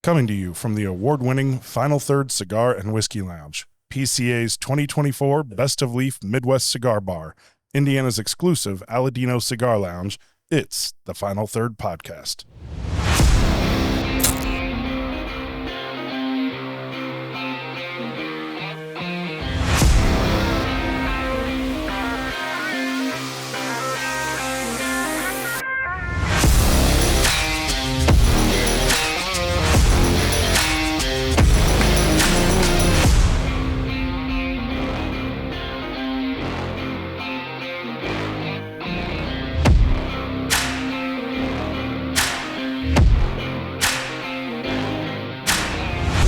Coming to you from the award-winning Final Third Cigar and Whiskey Lounge, PCA's 2024 Best of Leaf Midwest Cigar Bar, Indiana's exclusive Aladino Cigar Lounge, it's the Final Third Podcast.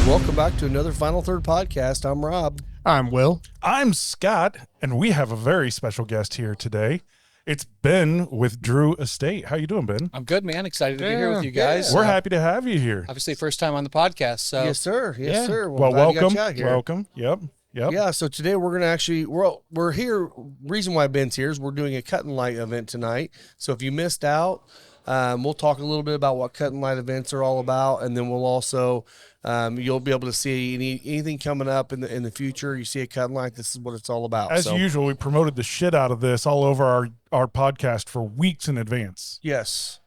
Welcome back to another Final Third Podcast. I'm Rob. I'm Will. I'm Scott, and we have a very special guest here today. It's Ben with Drew Estate. How you doing, Ben? I'm good, man. Excited to be here with you guys. We're happy to have you here. Obviously, first time on the podcast. So Yes, sir. Yes, sir. Well, glad you got welcome. you out here. Welcome. Yep. Yeah, so today we're going to actually, we're here, reason why Ben's here is we're doing a cut and light event tonight. So if you missed out, we'll talk a little bit about what cut and light events are all about, and then we'll also, you'll be able to see anything coming up in the future. You see a cut and light, this is what it's all about. As usual, we promoted the shit out of this all over our podcast for weeks in advance. Yes.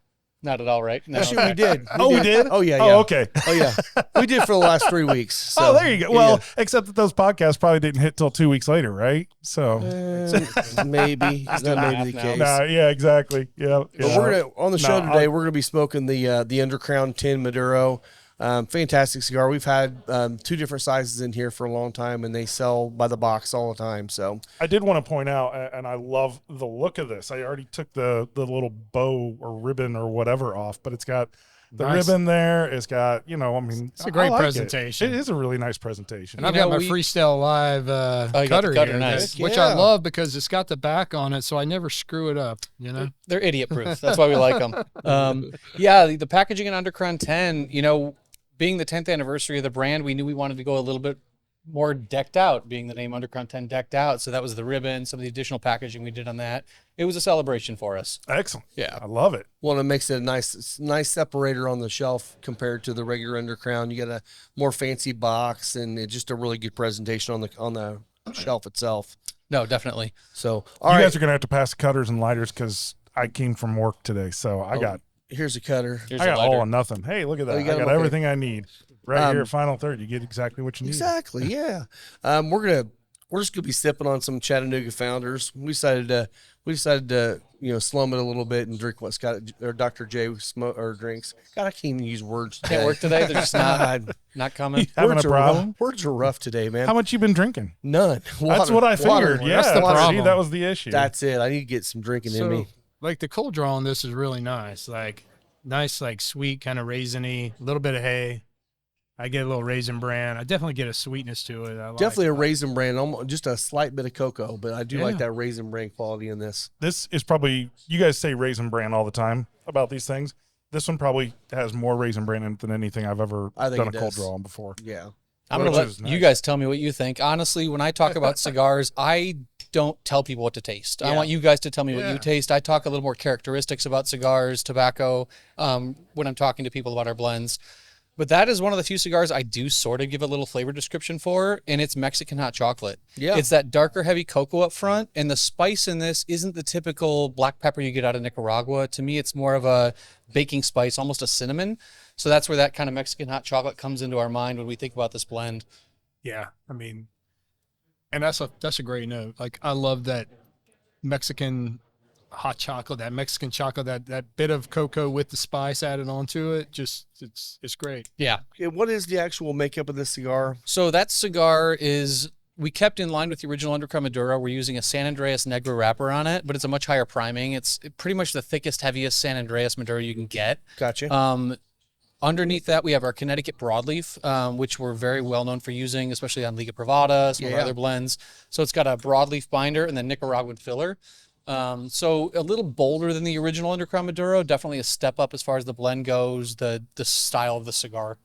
not at all, right? No. Actually, we did. We did? Oh, yeah. Oh, okay. Oh, yeah. We did for the last 3 weeks. So, there you go. Well, except that those podcasts probably didn't hit till 2 weeks later, right? So maybe. That may be the case. yeah, exactly. Yeah. But we're gonna on the show today. We're gonna be smoking the Undercrown 10 Maduro. Fantastic cigar. We've had 2 different sizes in here for a long time, and they sell by the box all the time. So I did want to point out, and I love the look of this. I already took the little bow or ribbon or whatever off, but it's got the ribbon there. It's got, it's a great presentation. It is a really nice presentation. And I've got my Freestyle Live cutter here, nice. which I love because it's got the back on it, so I never screw it up, They're idiot proof. That's why we like them. The packaging in Undercrown 10, being the 10th anniversary of the brand, we knew we wanted to go a little bit more decked out, being the name Undercrown 10 decked out. So that was the ribbon, some of the additional packaging we did on that. It was a celebration for us. Excellent. Yeah. I love it. well, it makes it a nice separator on the shelf compared to the regular Undercrown. You got a more fancy box, and it's just a really good presentation on the shelf itself. No, definitely. So You guys are going to have to pass cutters and lighters because I came from work today, so I got here's a cutter. all or nothing. Hey, look at that. Oh, I got everything I need. Right here at Final Third. You get exactly what you need. Exactly, yeah. We're just gonna be sipping on some Chattanooga Founders. We decided to slum it a little bit and drink what Scott or Dr. J drinks. God, I can't even use words today. Can't work today. They're just not coming. Having a problem? Words are rough today, man. How much you been drinking? None. That's what I figured. Yeah, That's the problem. See, that was the issue. That's it. I need to get some drinking in me. Like the cold draw on this is really nice. Like sweet, kind of raisiny, a little bit of hay. I get a little raisin bran. I definitely get a sweetness to it. Definitely a raisin bran, almost just a slight bit of cocoa, but I do like that raisin bran quality in this. This is probably, you guys say raisin bran all the time about these things. This one probably has more raisin bran in it than anything I've ever done a cold draw on before. Yeah. I'm going to let you guys tell me what you think. Honestly, when I talk about cigars, I don't tell people what to taste. I want you guys to tell me what you taste. I talk a little more characteristics about cigars, tobacco, when I'm talking to people about our blends. But that is one of the few cigars I do sort of give a little flavor description for, and it's Mexican hot chocolate. Yeah. It's that darker, heavy cocoa up front, and the spice in this isn't the typical black pepper you get out of Nicaragua. To me, it's more of a baking spice, almost a cinnamon. So that's where that kind of Mexican hot chocolate comes into our mind when we think about this blend. Yeah, and that's a great note. Like, I love that Mexican hot chocolate, that Mexican chocolate, that bit of cocoa with the spice added onto it. Just it's great. Yeah. Okay, what is the actual makeup of this cigar? So that cigar we kept in line with the original Undercrown Maduro. We're using a San Andreas Negro wrapper on it, but it's a much higher priming. It's pretty much the thickest, heaviest San Andreas Maduro you can get. Gotcha. Underneath that, we have our Connecticut Broadleaf, which we're very well known for using, especially on Liga Privada, some of our other blends. So it's got a broadleaf binder and then Nicaraguan filler. So a little bolder than the original Undercrown Maduro, definitely a step up as far as the blend goes, the style of the cigar.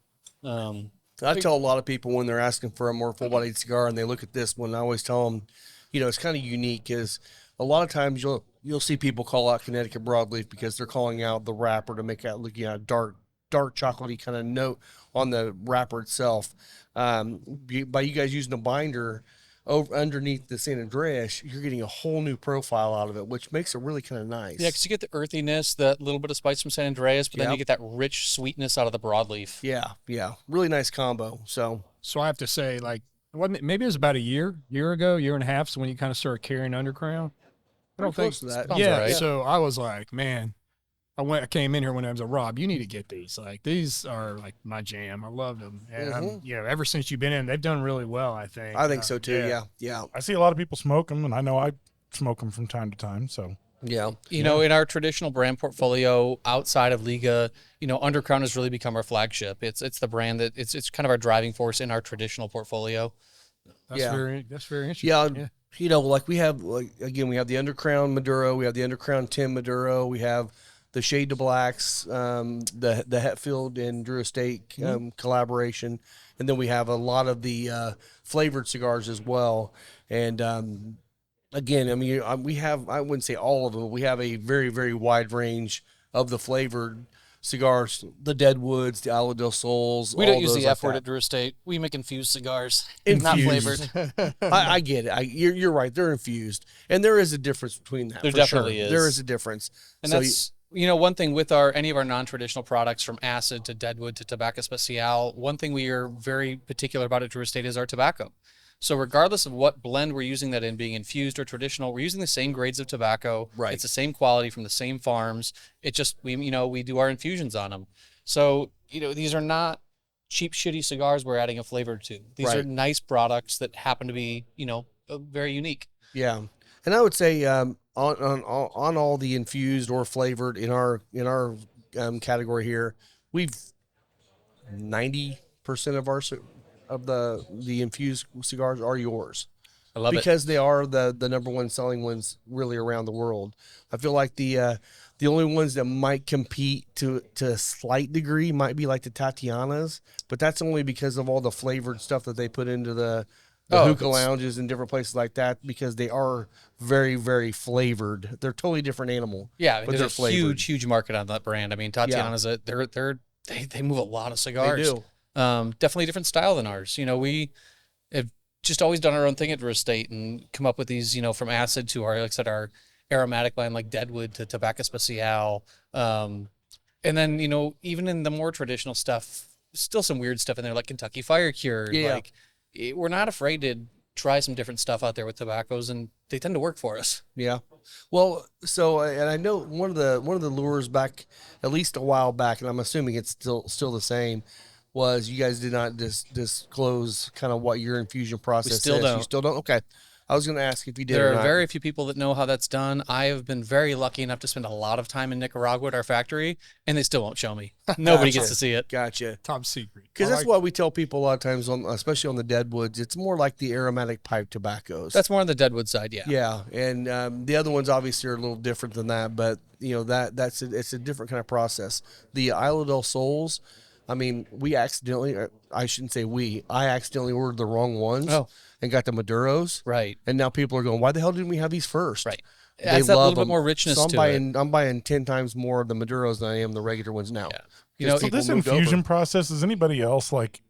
I tell a lot of people when they're asking for a more full-bodied cigar and they look at this one, I always tell them, it's kind of unique because a lot of times you'll see people call out Connecticut Broadleaf because they're calling out the wrapper to make it look dark dark chocolatey kind of note on the wrapper itself. By you guys using a binder over underneath the San Andreas, you're getting a whole new profile out of it, which makes it really kind of nice. Yeah, because you get the earthiness, that little bit of spice from San Andreas, but then you get that rich sweetness out of the broadleaf. Yeah, really nice combo. So I have to say, like, maybe it was about a year ago, year and a half, so when you kind of started carrying Undercrown. I don't think close to that. Sounds Yeah, right. so I was like, man, I came in here when I was like, Rob, you need to get these. Like, these are like my jam. I love them, and ever since you've been in, they've done really well. I think. I think so too. Yeah. I see a lot of people smoke them, and I know I smoke them from time to time. So You know, in our traditional brand portfolio outside of Liga, Undercrown has really become our flagship. It's the brand that it's kind of our driving force in our traditional portfolio. That's very interesting. Yeah. Like we have, again, we have the Undercrown Maduro, we have the Undercrown 10 Maduro, we have the Shade to Blacks, the Hetfield and Drew Estate collaboration, and then we have a lot of the flavored cigars as well. And again, I mean, we have, I wouldn't say all of them, but we have a very, very wide range of the flavored cigars, the Deadwoods, the Isla del Sols. We don't use the F word at Drew Estate. We make infused cigars, not flavored. I get it. You're right. They're infused, and there is a difference between that. There definitely is. There is a difference, and that's one thing with any of our non-traditional products, from acid to deadwood to tobacco especial. One thing we are very particular about at Drew Estate is our tobacco. So regardless of what blend we're using that in, being infused or traditional, we're using the same grades of tobacco. Right. It's the same quality from the same farms. It just, we do our infusions on them. So, these are not cheap, shitty cigars we're adding a flavor to. These are nice products that happen to be, very unique. Yeah. And I would say on all the infused or flavored in our category here, we've 90% of the infused cigars are yours. I love it. Because they are the number one selling ones really around the world. I feel like the only ones that might compete to a slight degree might be like the Tatianas, but that's only because of all the flavored stuff that they put into the hookah lounges and different places like that, because they are very, very flavored. They're a totally different animal. Yeah, but there's they're a flavored. huge market on that brand. I mean, Tatiana's they move a lot of cigars. They do. Definitely a different style than ours. We have just always done our own thing at Drew Estate and come up with these, from acid to our, like I said, our aromatic line like Deadwood to Tobacco Especial. And then, even in the more traditional stuff, still some weird stuff in there like Kentucky Fire Cured. Yeah. Like, we're not afraid to try some different stuff out there with tobaccos, and they tend to work for us. Yeah. Well, so, and I know one of the lures back, at least a while back, and I'm assuming it's still the same, was you guys did not disclose kind of what your infusion process is. still don't. You still don't? Okay. I was going to ask if you did There or are not. very few people that know how that's done. I have been very lucky enough to spend a lot of time in Nicaragua at our factory, and they still won't show me. Nobody gets to see it. Gotcha. Top secret. Because that's what we tell people a lot of times, especially on the Deadwoods. It's more like the aromatic pipe tobaccos. That's more on the Deadwood side, yeah. Yeah, and the other ones obviously are a little different than that, but it's a different kind of process. The Isla del Sols, I mean, I accidentally ordered the wrong ones and got the Maduros. Right. And now people are going, why the hell didn't we have these first? Right. They Adds that love little bit them. more richness So to it. I'm buying 10 times more of the Maduros than I am the regular ones now. Yeah. So this infusion process, is anybody else like,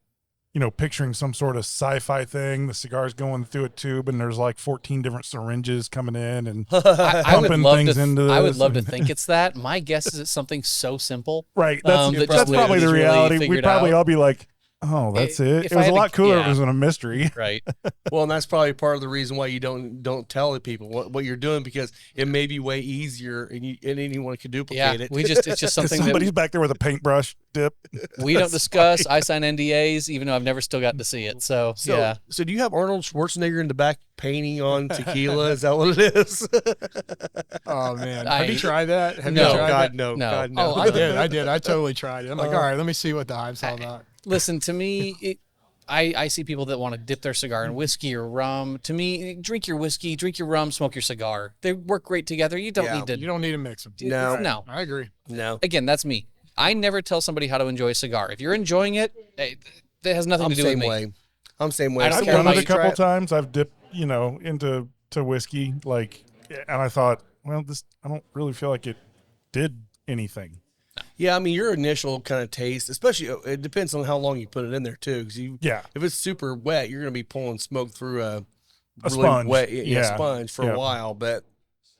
picturing some sort of sci-fi thing? The cigar's going through a tube and there's like 14 different syringes coming in and I would pumping love things to. into this. I would love to think it's that. My guess is it's something so simple. Right. That's, that that's just probably the nobody's really reality. We'd figured probably out. all be like, oh, that's it. If It I was a had to- lot cooler if yeah. it was in a mystery. Right. Well, and that's probably part of the reason why you don't tell the people what you're doing, because it may be way easier and anyone could duplicate Yeah. it. It's just something Somebody's that back there with a paintbrush dip. we don't discuss. I sign NDAs, even though I've never still gotten to see it. So yeah. So do you have Arnold Schwarzenegger in the back painting on tequila? Is that what it is? Oh man, I- have you tried that? Have No. you tried God, that? no. No. God, no. Oh, I did. I totally tried it. I'm like, all right, let me see what the hype's all about. Listen, to me, I see people that want to dip their cigar in whiskey or rum. To me, drink your whiskey, drink your rum, smoke your cigar. They work great together. You don't need to. You don't need to mix them. No. No. I agree. No. Again, that's me. I never tell somebody how to enjoy a cigar. If you're enjoying it, that has nothing I'm to do same with me. way. I'm same way. I don't I've care done how it a you try couple it. times. I've dipped, into whiskey, like, and I thought, well, I don't really feel like it did anything. Yeah, I mean, your initial kind of taste, especially, it depends on how long you put it in there too. Because Yeah. if it's super wet, you're going to be pulling smoke through a really sponge. wet Yeah. sponge for Yeah. a while. But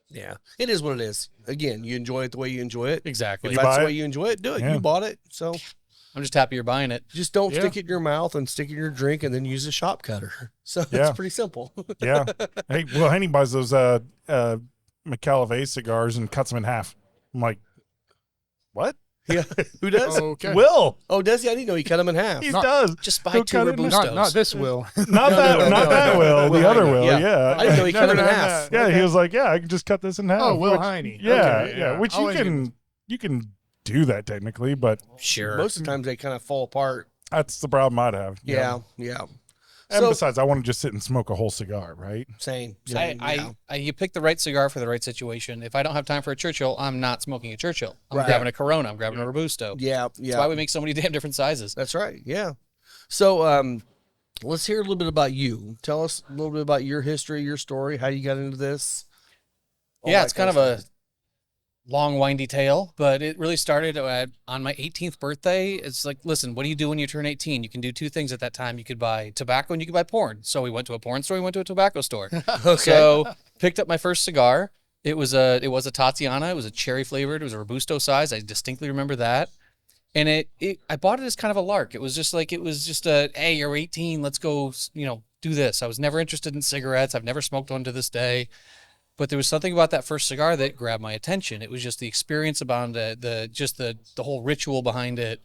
yeah, it is what it is. Again, you enjoy it the way you enjoy it. Exactly. If You that's buy the way it? you enjoy it, do it. Yeah. You bought it, so I'm just happy you're buying it. just don't Yeah. stick it in your mouth and stick it in your drink, and then use a shop cutter. So Yeah. it's pretty simple. Yeah. Hey, Will Haney buys those McAlevey cigars and cuts them in half. I'm like, what? Yeah, who does? Okay. Will. Oh, does he? I didn't know he cut them in half. He Not- does. Just buy He'll 2 cut it in- Robustos. Not this Will. Not that. no, not no, that no. Will. Will The other Haney. Will. Yeah. Yeah. I didn't know he No, cut no, them in no, half. Yeah. Okay. He was like, yeah, I can just cut this in half. Oh, Will which- Heine. Yeah. Okay, Yeah. Which you Always can do that technically, but Sure. Most of the times they kind of fall apart. that's the problem I'd have. you know? Yeah. And So- besides, I want to just sit and smoke a whole cigar, right? Same. You pick the right cigar for the right situation. If I don't have time for a Churchill, I'm not smoking a Churchill. I'm Right. grabbing a Corona. I'm grabbing a Robusto. Yeah. That's why we make so many damn different sizes. That's right. Yeah. So let's hear a little bit about you. Tell us a little bit about your history, your story, how you got into this. All Yeah, that it's kind of a long, windy tale, but it really started on my 18th birthday. It's like, listen, what do you do when you turn 18? You can do 2 things at that time. You could buy tobacco and you could buy porn. So we went to a porn store, we went to a tobacco store. Okay. So picked up my first cigar. It was a Tatiana. It was a cherry flavored. It was a Robusto size. I distinctly remember that. And I bought it as kind of a lark. It was just a, hey, you're 18. Let's go, do this. I was never interested in cigarettes. I've never smoked one to this day. But there was something about that first cigar that grabbed my attention. It was just the experience about the whole ritual behind it.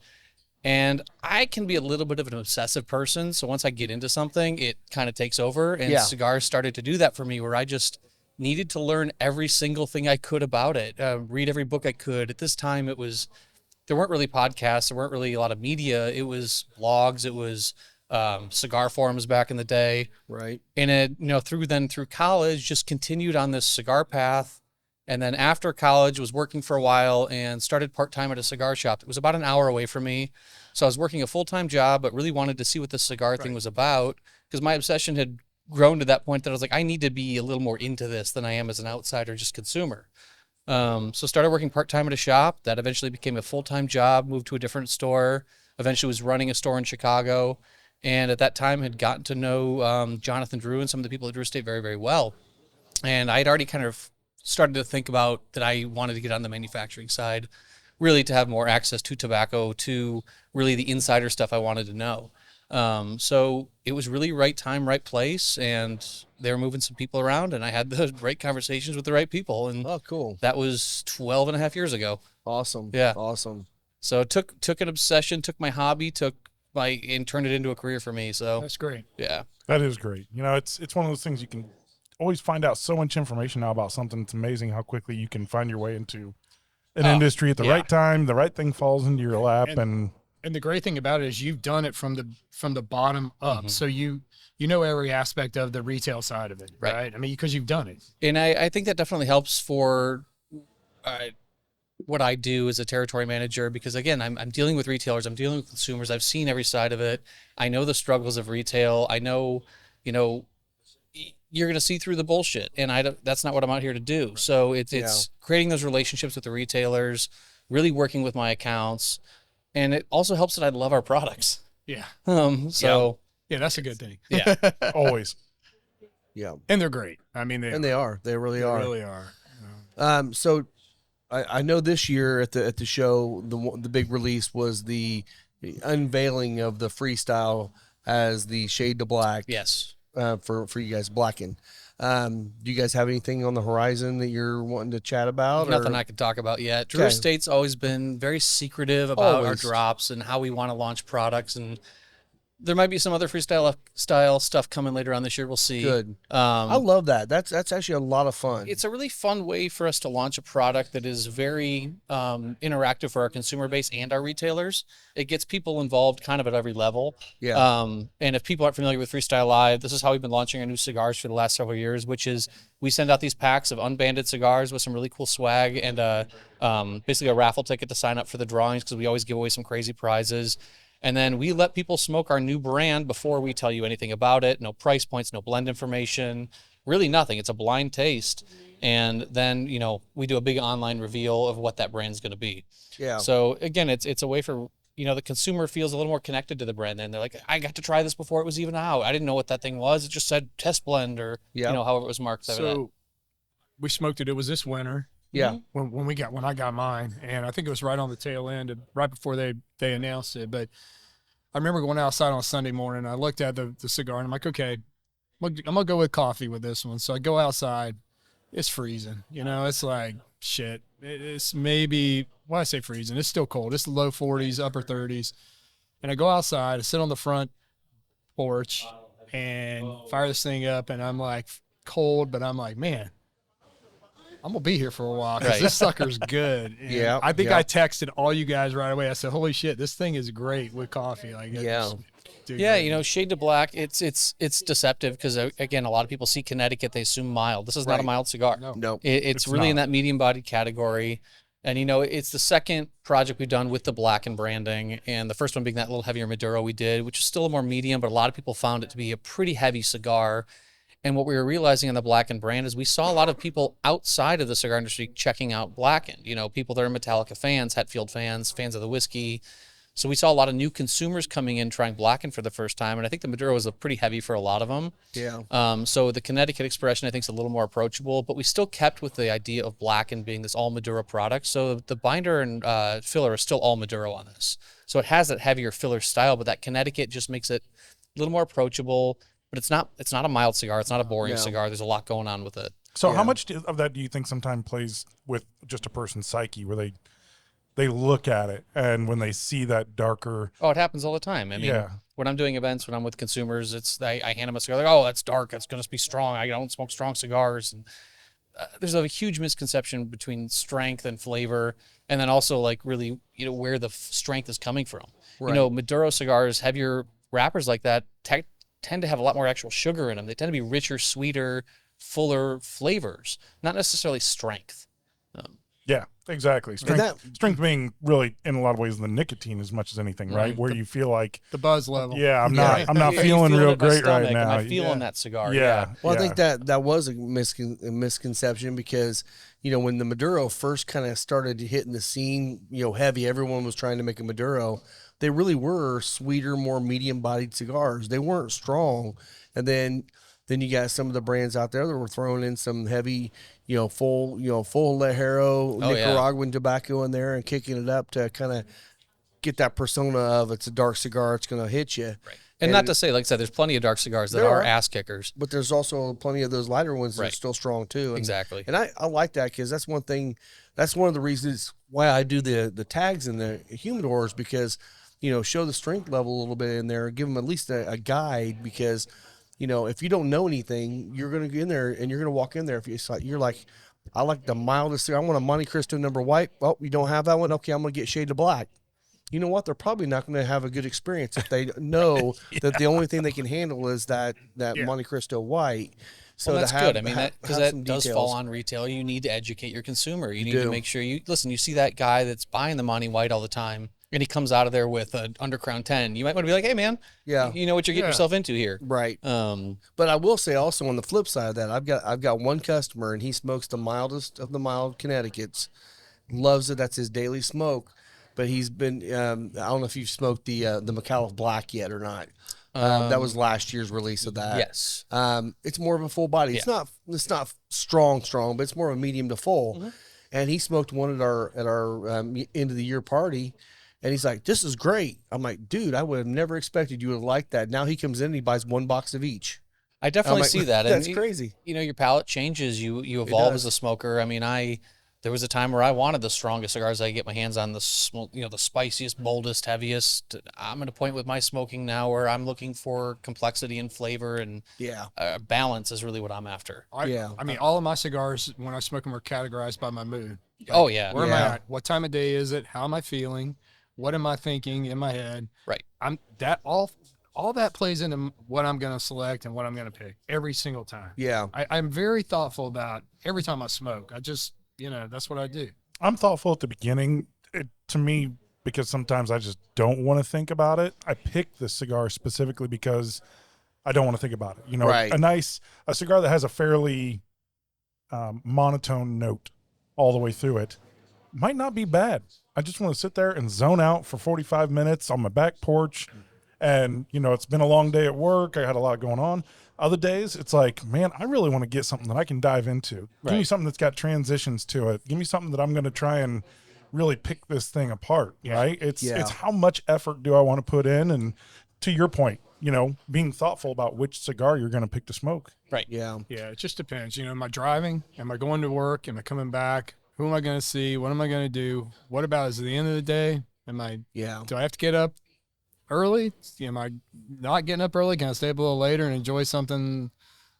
And I can be a little bit of an obsessive person. So once I get into something, it kind of takes over. And Yeah. cigars started to do that for me, where I just needed to learn every single thing I could about it, read every book I could. At this time, there weren't really podcasts. There weren't really a lot of media. It was blogs. It was cigar forums back in the day. Right. And it, through college, just continued on this cigar path. And then after college, was working for a while and started part-time at a cigar shop. It was about an hour away from me. So I was working a full-time job, but really wanted to see what the cigar thing was about, because my obsession had grown to that point that I was like, I need to be a little more into this than I am as an outsider, just consumer. So started working part-time at a shop. That eventually became a full-time job, moved to a different store, eventually was running a store in Chicago. And at that time had gotten to know Jonathan Drew and some of the people at Drew Estate very, very well. And I had already kind of started to think about that I wanted to get on the manufacturing side, really to have more access to tobacco, to really the insider stuff I wanted to know. So it was really right time, right place, and they were moving some people around, and I had the right conversations with the right people. And Oh, cool. that was 12 and a half years ago. Awesome. Yeah. Awesome. So it took an obsession, took my hobby, and turned it into a career for me. So That's great. yeah. That is great. It's one of those things you can always find out so much information now about something. It's amazing how quickly you can find your way into an industry at the right time. The right thing falls into your lap, and And the great thing about it is you've done it from the bottom up. So you know every aspect of the retail side of it, right? I mean, because you've done it. And I think that definitely helps for what I do as a territory manager, because again, I'm dealing with retailers, I'm dealing with consumers. I've seen every side of it. I know the struggles of retail. I know, you're going to see through the bullshit, and that's not what I'm out here to do. So it's creating those relationships with the retailers, really working with my accounts, and it also helps that I love our products. Yeah. Yeah, that's a good thing. yeah. always. Yeah. And they're great. I mean, And they are. They really they are. really are. So I know this year at the show, the big release was the unveiling of the freestyle as the Shade to Black. Yes. For you guys, Blacken. Do you guys have anything on the horizon that you're wanting to chat about? Nothing or? I can talk about yet. Drew Okay. Estate's always been very secretive about our Always. drops and how we want to launch products, and there might be some other freestyle style stuff coming later on this year. We'll see. Good. I love that. That's actually a lot of fun. It's a really fun way for us to launch a product that is very interactive for our consumer base and our retailers. It gets people involved kind of at every level. Yeah. And if people aren't familiar with Freestyle Live, this is how we've been launching our new cigars for the last several years, which is we send out these packs of unbanded cigars with some really cool swag and basically a raffle ticket to sign up for the drawings, because we always give away some crazy prizes. And then we let people smoke our new brand before we tell you anything about it. No price points, no blend information, really nothing. It's a blind taste. And then, we do a big online reveal of what that brand's going to be. Yeah. So again, it's a way for, the consumer feels a little more connected to the brand. And they're like, I got to try this before it was even out. I didn't know what that thing was. It just said test blend or, however it was marked. So we smoked it. It was this winter. Yeah. When I got mine, and I think it was right on the tail end, right before they announced it. But I remember going outside on a Sunday morning. I looked at the cigar, and I'm like, okay, I'm gonna go with coffee with this one. So I go outside. It's freezing. It's like shit. It's maybe, I say freezing. It's still cold. It's the low 40s, upper 30s. And I go outside. I sit on the front porch and fire this thing up, and I'm like cold, but I'm like, man, I'm gonna be here for a while because this sucker's good. And Yeah, I think I texted all you guys right away. I said, "Holy shit, this thing is great with coffee!" Like, Shade to black. It's deceptive because again, a lot of people see Connecticut, they assume mild. This is not a mild cigar. No. It's really in that medium bodied category. And it's the second project we've done with the black and branding, and the first one being that little heavier Maduro we did, which is still a more medium, but a lot of people found it to be a pretty heavy cigar. And what we were realizing on the Blackened brand is we saw a lot of people outside of the cigar industry checking out Blackened. People that are Metallica fans, Hetfield fans of the whiskey. So we saw a lot of new consumers coming in trying Blackened for the first time. And I think the Maduro was pretty heavy for a lot of them. Yeah. So the Connecticut expression, I think, is a little more approachable, but we still kept with the idea of Blackened being this all Maduro product. So the binder and filler is still all Maduro on this. So it has that heavier filler style, but that Connecticut just makes it a little more approachable. But it's not a mild cigar. It's not a boring cigar. There's a lot going on with it. So how much of that do you think sometimes plays with just a person's psyche where they look at it and when they see that darker? Oh, it happens all the time. I mean, when I'm doing events, when I'm with consumers, I hand them a cigar. They're like, oh, that's dark. That's going to be strong. I don't smoke strong cigars. And there's a huge misconception between strength and flavor. And then also like really, where the strength is coming from. Right. Maduro cigars, heavier wrappers like that, tend to have a lot more actual sugar in them. They tend to be richer, sweeter, fuller flavors, not necessarily strength. Yeah, exactly. Strength being really, in a lot of ways, the nicotine as much as anything, right? Where you feel like the buzz level. Yeah, I'm not feeling real great right now. I'm feeling that cigar. Yeah. Well, I think that was a misconception because, when the Maduro first kind of started hitting the scene, heavy, everyone was trying to make a Maduro. They really were sweeter, more medium-bodied cigars. They weren't strong. And then you got some of the brands out there that were throwing in some heavy, full Lejero, Nicaraguan tobacco in there and kicking it up to kind of get that persona of it's a dark cigar, it's going to hit you. Right. And not to say, like I said, there's plenty of dark cigars that are ass kickers. But there's also plenty of those lighter ones that are still strong too. Exactly. And I like that because that's one thing, that's one of the reasons why I do the tags in the humidors because, show the strength level a little bit in there, give them at least a guide because, if you don't know anything, you're going to get in there and you're going to walk in there. If you're like, I like the mildest cigar. I want a Monte Cristo number white. Well, you don't have that one. Okay, I'm going to get shade of black. You know what? They're probably not going to have a good experience if they know that the only thing they can handle is that Monte Cristo white. So that's good. I mean, because that does fall on retail. You need to educate your consumer. You need to make sure you see that guy that's buying the Monte White all the time, and he comes out of there with an Undercrown 10. You might want to be like, hey, man, you know what you're getting yourself into here. Right. But I will say also on the flip side of that, I've got one customer, and he smokes the mildest of the mild Connecticut's. Loves it. That's his daily smoke. But he's been, I don't know if you've smoked the McAuliffe Black yet or not. That was last year's release of that. Yes. It's more of a full body. It's not strong, but it's more of a medium to full. Mm-hmm. And he smoked one at our end of the year party, and he's like, "This is great." I'm like, "Dude, I would have never expected you would have liked that." Now he comes in and he buys one box of each. I definitely see that. That's crazy. Your palate changes. You evolve as a smoker. I mean, there was a time where I wanted the strongest cigars I get my hands on, the spiciest, boldest, heaviest. I'm at a point with my smoking now where I'm looking for complexity and flavor, and balance is really what I'm after. I mean, all of my cigars, when I smoke them, are categorized by my mood. Like, where am I at? What time of day is it? How am I feeling? What am I thinking in my head? Right. All that plays into what I'm going to select and what I'm going to pick every single time. Yeah. I'm very thoughtful about every time I smoke. I just, that's what I do. I'm thoughtful at the beginning. To me, because sometimes I just don't want to think about it. I pick the cigar specifically because I don't want to think about it. Right. A cigar that has a fairly monotone note all the way through it might not be bad. I just want to sit there and zone out for 45 minutes on my back porch. And, it's been a long day at work. I had a lot going on. Other days, it's like, man, I really want to get something that I can dive into. Give me Right. something that's got transitions to it. Give me something that I'm going to try and really pick this thing apart, right? It's how much effort do I want to put in? And to your point, being thoughtful about which cigar you're going to pick to smoke. Right. Yeah. Yeah, it just depends. Am I driving? Am I going to work? Am I coming back? Who am I going to see? What am I going to do? What about is it the end of the day? Do I have to get up early? Am I not getting up early? Can I stay up a little later and enjoy something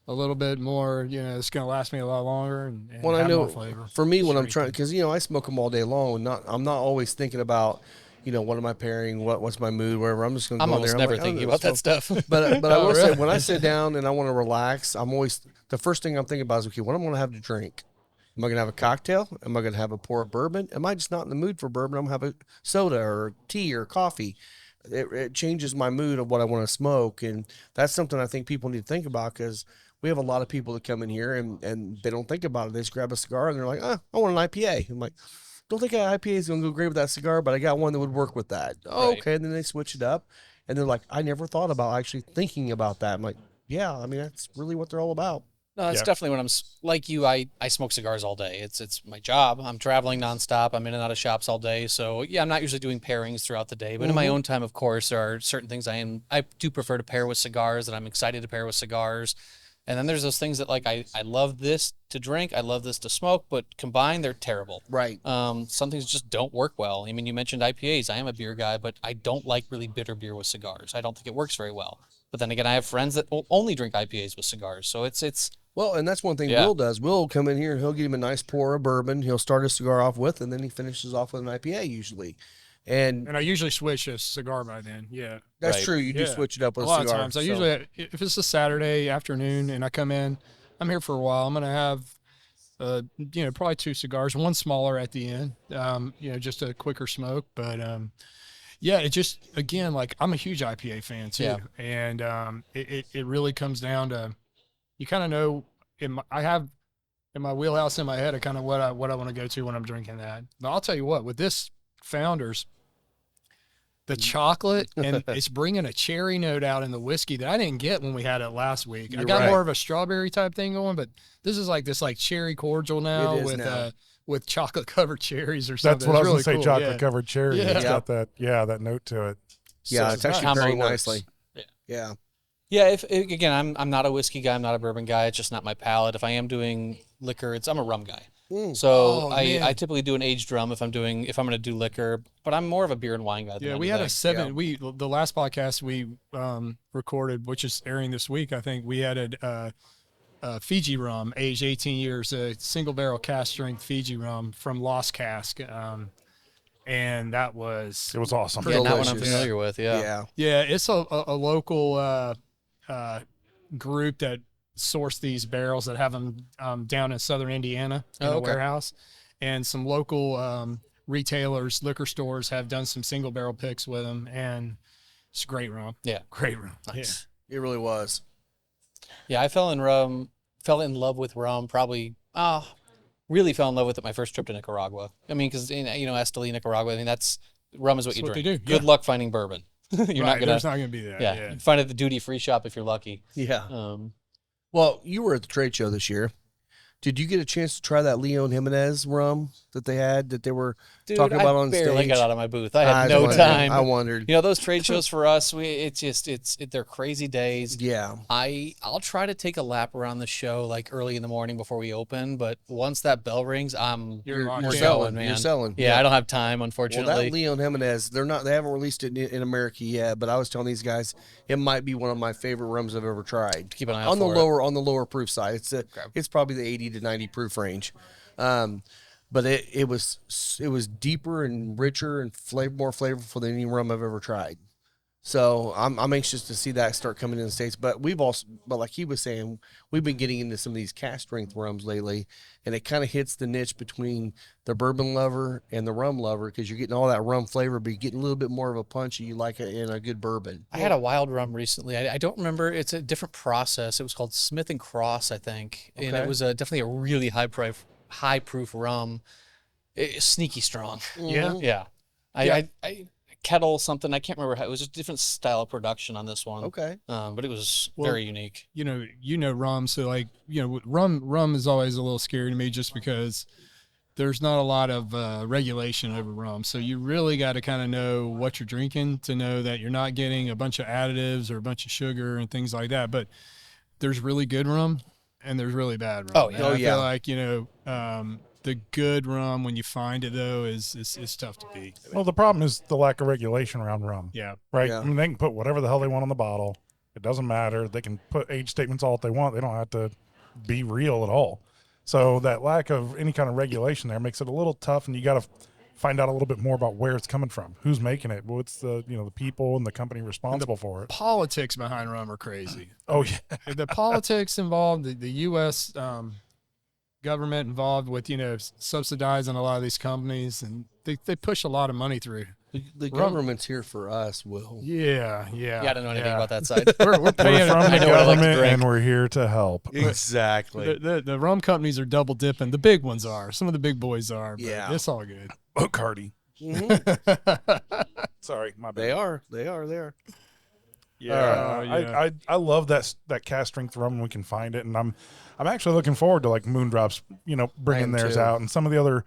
a little bit more? It's going to last me a lot longer and Well, have I know more flavor. for me when I'm Straight trying, because I smoke them all day long, and I'm not always thinking about, what am I pairing, what's my mood, whatever. I'm just going to I'm go in almost there. never thinking about that stuff. But I Oh, will say, really? when I sit down and I want to relax, I'm always the first thing I'm thinking about is, okay, what I'm going to have to drink. Am I going to have a cocktail? Am I going to have a pour of bourbon? Am I just not in the mood for bourbon? I'm going to have a soda or tea or coffee. It changes my mood of what I want to smoke, and that's something I think people need to think about, because we have a lot of people that come in here and they don't think about it. They just grab a cigar and they're like, I want an IPA. I'm like, don't think an IPA is going to go great with that cigar, but I got one that would work with that. Oh, Right. okay. And then they switch it up, and they're like, I never thought about actually thinking about that. I'm like, yeah, I mean, that's really what they're all about. No, that's definitely when like you. I smoke cigars all day. It's my job. I'm traveling nonstop. I'm in and out of shops all day. So yeah, I'm not usually doing pairings throughout the day. But in my own time, of course, there are certain things I do prefer to pair with cigars, that I'm excited to pair with cigars. And then there's those things that like I love this to drink, I love this to smoke, but combined they're terrible. Right. Some things just don't work well. I mean, you mentioned IPAs. I am a beer guy, but I don't like really bitter beer with cigars. I don't think it works very well. But then again, I have friends that will only drink IPAs with cigars. So it's Well, and that's one thing Yeah. Will does. Will will come in here and he'll get him a nice pour of bourbon. He'll start his cigar off with, and then he finishes off with an IPA usually. And And I usually switch a cigar by then. Yeah. that's Right. true. You do Yeah. switch it up with A a lot cigar. of times. I so- usually, if it's a Saturday afternoon and I come in, I'm here for a while. I'm going to have, probably 2 cigars, one smaller at the end, just a quicker smoke. But, yeah, it just, again, like I'm a huge IPA fan too. Yeah. And it really comes down to, you kind of know, I have in my wheelhouse in my head, kind of what I want to go to when I'm drinking that. But I'll tell you what, with this Founders, the chocolate, and it's bringing a cherry note out in the whiskey that I didn't get when we had it last week. I You're got right. more of a strawberry type thing going, but this is like this cherry cordial now It is now. with chocolate covered cherries or something. That's what I was It's going to say, really cool, chocolate covered cherry. Yeah. It's got that note to it. Yeah, so it's actually combo very works. nicely. Yeah. Yeah. Yeah, if again, I'm not a whiskey guy, I'm not a bourbon guy. It's just not my palate. If I am doing liquor, I'm a rum guy. So Oh, I man. typically do an aged rum if I'm going to do liquor, but I'm more of a beer and wine guy. Than Yeah, we had a anything. 7. The last podcast we recorded, which is airing this week, I think we had a Fiji rum, aged 18 years, a single barrel cask strength Fiji rum from Lost Cask, and that was It was awesome. Yeah, not one I'm Delicious. familiar with. Yeah. Yeah. yeah, it's a local group that source these barrels that have them down in southern Indiana in Oh, a okay. warehouse, and some local retailers, liquor stores have done some single barrel picks with them, and it's great rum. Yeah. Great rum. Nice. It really was. Yeah, I fell in love with rum probably. Really fell in love with it my first trip to Nicaragua. I mean, because Esteli, Nicaragua. I mean, rum is what That's you what they drink. do, Good yeah. luck finding bourbon. You're Right, not gonna. there's not gonna be that. Yeah, you find it at the duty free shop if you're lucky. Yeah. Well, you were at the trade show this year. Did you get a chance to try that Leon Jimenez rum that they were Dude, talking about I on barely stage? got out of my booth. I had was no wondering. time. I wondered. Those trade shows for us, they're crazy days. Yeah. I'll try to take a lap around the show like early in the morning before we open, but once that bell rings, You're locked we're in. selling, man. You're selling. Yeah, I don't have time, Well, unfortunately. that Leon Jimenez, they haven't released it in America yet, but I was telling these guys it might be one of my favorite rums I've ever tried. Keep an eye out on the for it. on the lower proof side. It's probably the 80 to 90 proof range. But it was deeper and richer and more flavorful than any rum I've ever tried. So I'm anxious to see that start coming in the States. But but like he was saying, we've been getting into some of these cask strength rums lately, and it kind of hits the niche between the bourbon lover and the rum lover, because you're getting all that rum flavor, but you're getting a little bit more of a punch you like it in a good bourbon. I had a wild rum recently. I don't remember. It's a different process. It was called Smith and Cross, I think, and it Okay. was definitely a really high proof rum. Sneaky strong. Yeah. Yeah. Yeah. I kettle something. I can't remember how. It was a different style of production on this one. Okay. But it was Well, very unique. You know rum, so like rum is always a little scary to me just because there's not a lot of regulation over rum. So you really got to kind of know what you're drinking to know that you're not getting a bunch of additives or a bunch of sugar and things like that. But there's really good rum and there's really bad rum. Oh, And yeah. Oh, I yeah. feel like the good rum, when you find it though, is tough to beat. Well, the problem is the lack of regulation around rum, Yeah. right? Yeah. I mean, they can put whatever the hell they want on the bottle. It doesn't matter. They can put age statements all that they want. They don't have to be real at all. So that lack of any kind of regulation there makes it a little tough, and you got to find out a little bit more about where it's coming from, who's making it, what's the the people and the company responsible for it. Politics behind rum are crazy. Oh yeah, The politics involved, the U.S. Government involved with subsidizing a lot of these companies, and they push a lot of money through. The government's here for us, Will. Yeah. Yeah, I don't know anything about that side. We're we're paying. from I the know what I like to government, drink. and we're here to help. Exactly. The rum companies are double dipping. The big ones are. Some of the big boys are. But Yeah. it's all good. Oh, Cardi. Mhm. Sorry, my bad. They are. They are there. Oh, yeah. I love that cast strength rum when we can find it, and I'm actually looking forward to like Moondrops, bringing am theirs too. out, and some of the other,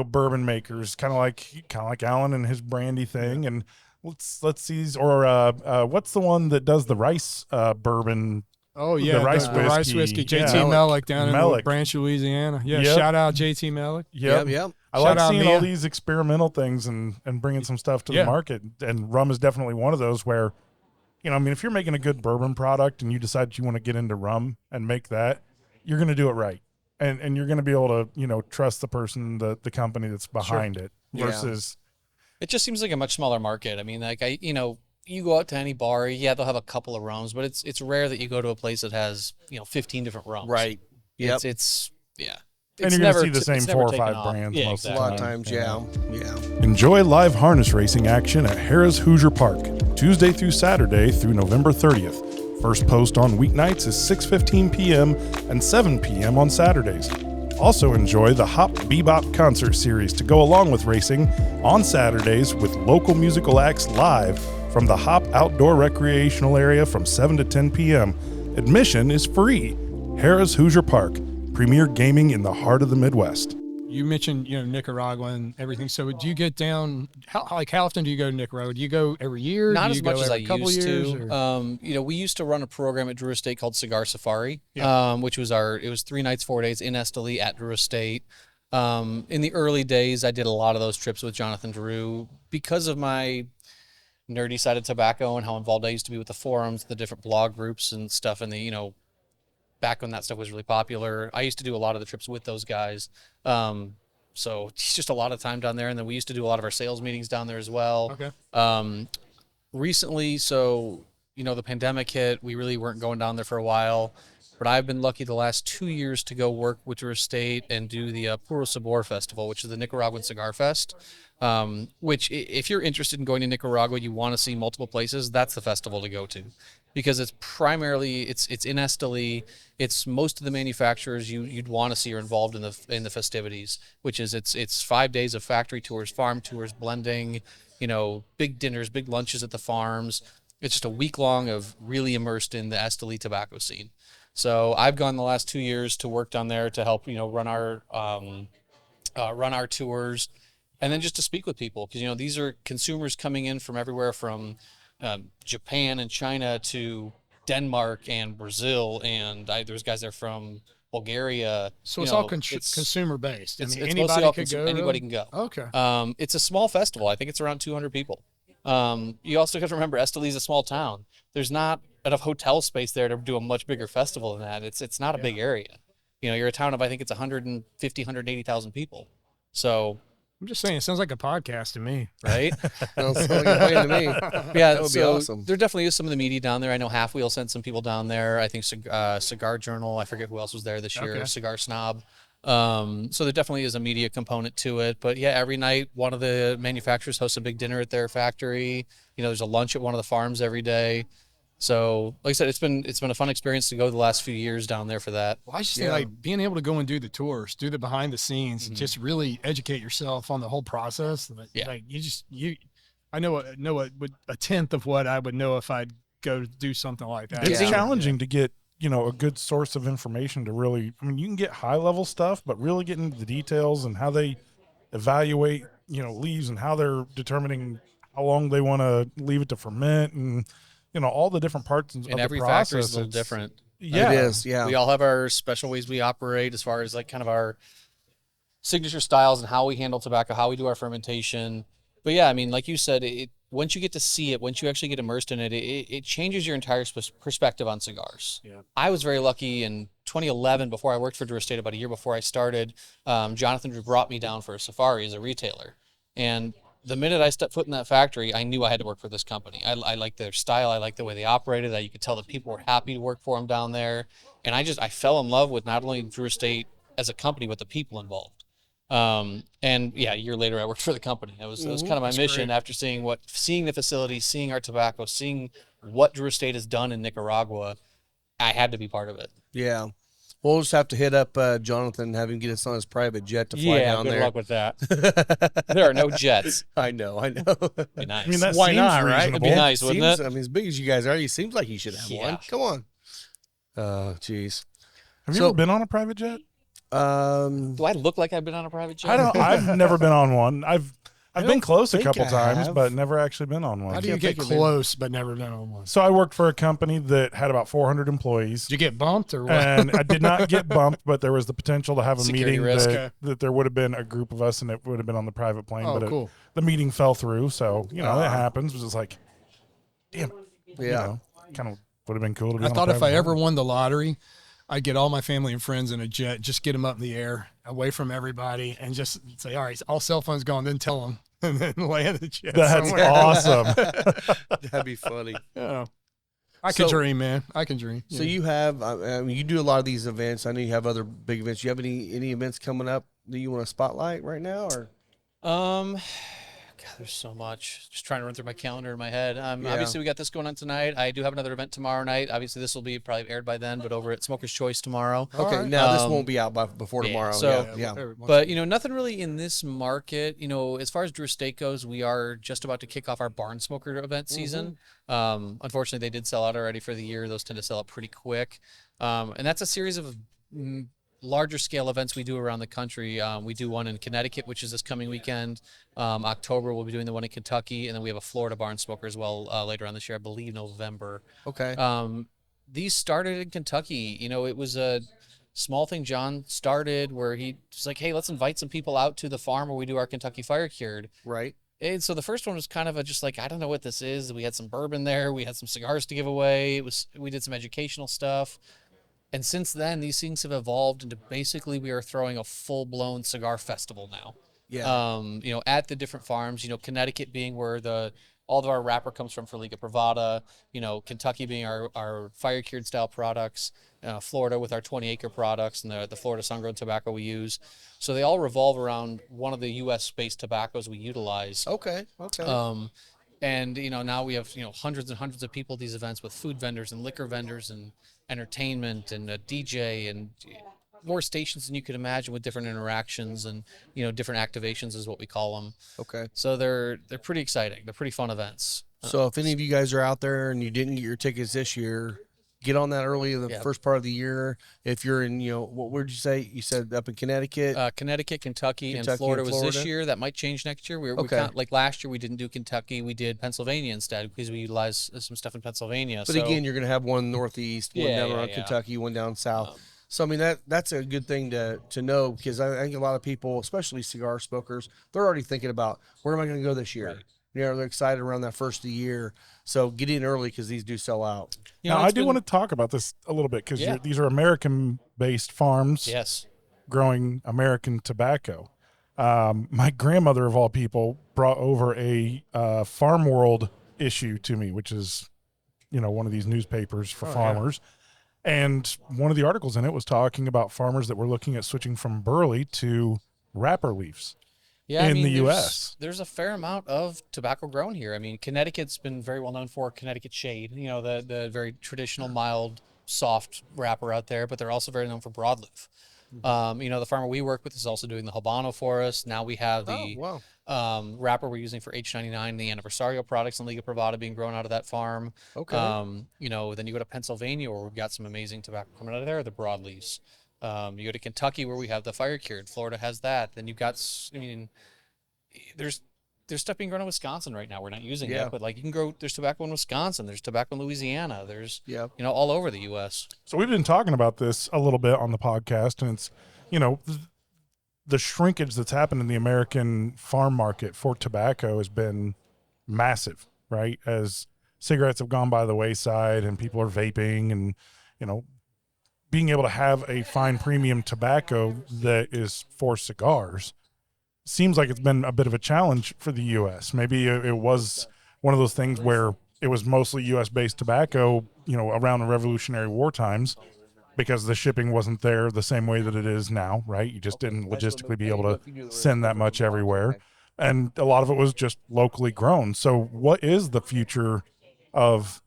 bourbon makers, kind of like Alan and his brandy thing, and let's see, or what's the one that does the rice bourbon? Oh yeah, The rice the rice whiskey. whiskey. JT Yeah. Mellick down in Mellick. Branch, Louisiana. Yeah, Yep. shout out JT Mellick. Yep. Yep. I Shout like out seeing Mia. all these experimental things and bringing some stuff to Yeah. the market, and rum is definitely one of those where, if you're making a good bourbon product and you decide you want to get into rum and make that, you're going to do it right. And you're going to be able to, trust the person, the company that's behind it Yeah. versus, It just seems like a much smaller market. I mean, like you go out to any bar, yeah, they'll have a couple of rums, but it's rare that you go to a place that has 15 different rums. Right. Yep. It's yeah. and It's you're going to never see the t- same it's 4 never or taken 5 off. brands Yeah, most A of the lot time. of times, yeah. Enjoy live harness racing action at Harrah's Hoosier Park, Tuesday through Saturday through November 30th. First post on weeknights is 6:15 p.m. and 7 p.m. on Saturdays. Also enjoy the Hop Bebop concert series to go along with racing on Saturdays with local musical acts live from the Hop Outdoor Recreational Area from 7 to 10 p.m. Admission is free. Harrah's Hoosier Park, premier gaming in the heart of the Midwest. You mentioned Nicaragua and everything. So do you get down? How often do you go to Nicaragua? Do you go every year? Not Do as you go much as I every couple used years, to. or- We used to run a program at Drew Estate called Cigar Safari, which was it was 3 nights, 4 days in Esteli at Drew Estate. In the early days, I did a lot of those trips with Jonathan Drew because of my nerdy side of tobacco and how involved I used to be with the forums, the different blog groups and stuff, and back when that stuff was really popular. I used to do a lot of the trips with those guys. So it's just a lot of time down there. And then we used to do a lot of our sales meetings down there as well. Okay. Recently, the pandemic hit. We really weren't going down there for a while. But I've been lucky the last 2 years to go work with Drew Estate and do the Puro Sabor Festival, which is the Nicaraguan Cigar Fest. Which, if you're interested in going to Nicaragua, you want to see multiple places, that's the festival to go to, because it's primarily it's in Esteli. It's most of the manufacturers you'd want to see are involved in the festivities, which is it's 5 days of factory tours, farm tours, blending, big dinners, big lunches at the farms. It's just a week long of really immersed in the Esteli tobacco scene. So I've gone the last 2 years to work down there to help run our tours. And then just to speak with people, because these are consumers coming in from everywhere from Japan and China to Denmark and Brazil, and there's guys there from Bulgaria. So it's all consumer based. It's anybody mostly all could go. anybody really? can go. Okay. It's a small festival. I think it's around 200 people. You also have to remember Esteli is a small town. There's not enough hotel space there to do a much bigger festival than that. It's not a big area. You're a town of, I think it's 150, 180,000 people. So I'm just saying, it sounds like a podcast to me. right? Sounds like a plan to me. Yeah, That would be so awesome. there definitely is some of the media down there. I know Half Wheel sent some people down there. I think Cigar Journal. I forget who else was there this year. Okay. Cigar Snob. So there definitely is a media component to it. But yeah, every night one of the manufacturers hosts a big dinner at their factory. There's a lunch at one of the farms every day. So, like I said, it's been a fun experience to go the last few years down there for that. Well, I just think like being able to go and do the tours, do the behind the scenes, just really educate yourself on the whole process. Yeah. Like I know what would a tenth of what I would know if I'd go do something like that. It's Yeah. challenging to get, a good source of information to really, you can get high level stuff, but really get into the details and how they evaluate, leaves and how they're determining how long they want to leave it to ferment and, all the different parts of And the every process. factory is a little It's- different. Yeah. It is. Yeah. We all have our special ways we operate as far as like kind of our signature styles and how we handle tobacco, how we do our fermentation. But yeah, I mean, like you said, once you get to see it, once you actually get immersed in it, it changes your entire perspective on cigars. Yeah. I was very lucky in 2011, before I worked for Drew Estate, about a year before I started, Jonathan Drew brought me down for a safari as a retailer. And the minute I stepped foot in that factory, I knew I had to work for this company. I liked their style. I liked the way they operated. That you could tell that people were happy to work for them down there. And I fell in love with not only Drew Estate as a company, but the people involved. And yeah, a year later I worked for the company. That was kind of my mission after seeing the facility, seeing our tobacco, seeing what Drew Estate has done in Nicaragua. I had to be part of it. Yeah. We'll just have to hit up Jonathan and have him get us on his private jet to fly down good there. luck with that. There are no jets. I know. Be nice. I mean, that Why seems not, right? reasonable. It'd be nice, wouldn't Seems, it? I mean, as big as you guys are, it seems like you should have Yeah. one. Come on. Oh, jeez. Have you So- ever been on a private jet? Do I look like I've been on a private jet? I've never been on one. I've been don't close a think couple I times, have. but never actually been on How one. do you can't get think of it. close but never been on one? So I worked for a company that had about 400 employees. Did you get bumped or what? And I did not get bumped, but there was the potential to have a Security meeting risk. that there would have been a group of us and it would have been on the private plane. Oh, but cool. the meeting fell through. So, that happens. It was just like, damn, Yeah. kind of would have been cool to be I on a thought if private I ever plane. won the lottery, I'd get all my family and friends in a jet, just get them up in the air, away from everybody, and just say, all right, all cell phones gone, then tell them, and then land the jet That's somewhere. awesome. That'd be funny. Yeah. I can So- dream, man. I can dream. So you have, I mean, you do a lot of these events. I know you have other big events. You have any events coming up that you want to spotlight right now, or? God, there's so much. Just trying to run through my calendar in my head. Yeah. Obviously, we got this going on tonight. I do have another event tomorrow night. Obviously, this will be probably aired by then, but over at Smoker's Choice tomorrow. Okay, right. now this Um, won't be out before yeah, tomorrow. so- yeah. But nothing really in this market. As far as Drew Estate goes, we are just about to kick off our barn smoker event season. Unfortunately, they did sell out already for the year. Those tend to sell out pretty quick, and that's a series of larger scale events we do around the country. We do one in Connecticut, which is this coming weekend. October, we'll be doing the one in Kentucky, and then we have a Florida barn smoker as well later on this year, I believe November. Okay. These started in Kentucky. It was a small thing John started where he was like, hey, let's invite some people out to the farm where we do our Kentucky Fire Cured. Right. And so the first one was kind of just like, I don't know what this is. We had some bourbon there. We had some cigars to give away. We did some educational stuff. And since then, these things have evolved into basically we are throwing a full-blown cigar festival now. Yeah. At the different farms, Connecticut being where all of our wrapper comes from for Liga Privada, Kentucky being our fire cured style products, Florida with our 20-acre products and the Florida sun-grown tobacco we use. So they all revolve around one of the U.S.-based tobaccos we utilize. Okay. Okay. And now we have hundreds and hundreds of people at these events with food vendors and liquor vendors and entertainment and a DJ and more stations than you could imagine with different interactions and different activations is what we call them. Okay. So they're pretty exciting. They're pretty fun events. So if any of you guys are out there and you didn't get your tickets this year, get on that early in the Yeah. first part of the year. If you're in, what would you say? You said up in Connecticut. Connecticut, Kentucky, and Kentucky Florida and was this Florida? year. That might change next year. We Okay. like last year we didn't do Kentucky. We did Pennsylvania instead because we utilized some stuff in Pennsylvania. But so, again, you're going to have one northeast, one Yeah, down yeah, around yeah. Kentucky, one down south. So I mean that's a good thing to know because I think a lot of people, especially cigar smokers, they're already thinking about where am I going to go this year. Right. They're excited around that first of the year. So get in early because these do sell out. Now, I do want to talk about this a little bit because Yeah. these are American-based farms Yes. growing American tobacco. My grandmother, of all people, brought over a Farm World issue to me, which is, one of these newspapers for farmers. And one of the articles in it was talking about farmers that were looking at switching from burley to wrapper leaves in the U.S. There's a fair amount of tobacco grown here. I mean, Connecticut's been very well known for Connecticut shade, the very traditional, mild, soft wrapper out there, but they're also very known for broadleaf. The farmer we work with is also doing the Habano for us. Now we have the wrapper we're using for H99, the Anniversario products and Liga Privada being grown out of that farm. Okay. Then you go to Pennsylvania where we've got some amazing tobacco coming out of there, the broadleaves. You go to Kentucky where we have the fire cured. Florida has that. Then you've got, there's stuff being grown in Wisconsin right now. We're not using it, but like you can grow, there's tobacco in Wisconsin, there's tobacco in Louisiana, there's, all over the U.S. So we've been talking about this a little bit on the podcast, and it's, the shrinkage that's happened in the American farm market for tobacco has been massive, right? As cigarettes have gone by the wayside and people are vaping and, being able to have a fine premium tobacco that is for cigars seems like it's been a bit of a challenge for the U.S. Maybe it was one of those things where it was mostly U.S. based tobacco, around the Revolutionary War times, because the shipping wasn't there the same way that it is now, right? You just didn't logistically be able to send that much everywhere. And a lot of it was just locally grown. So what is the future of,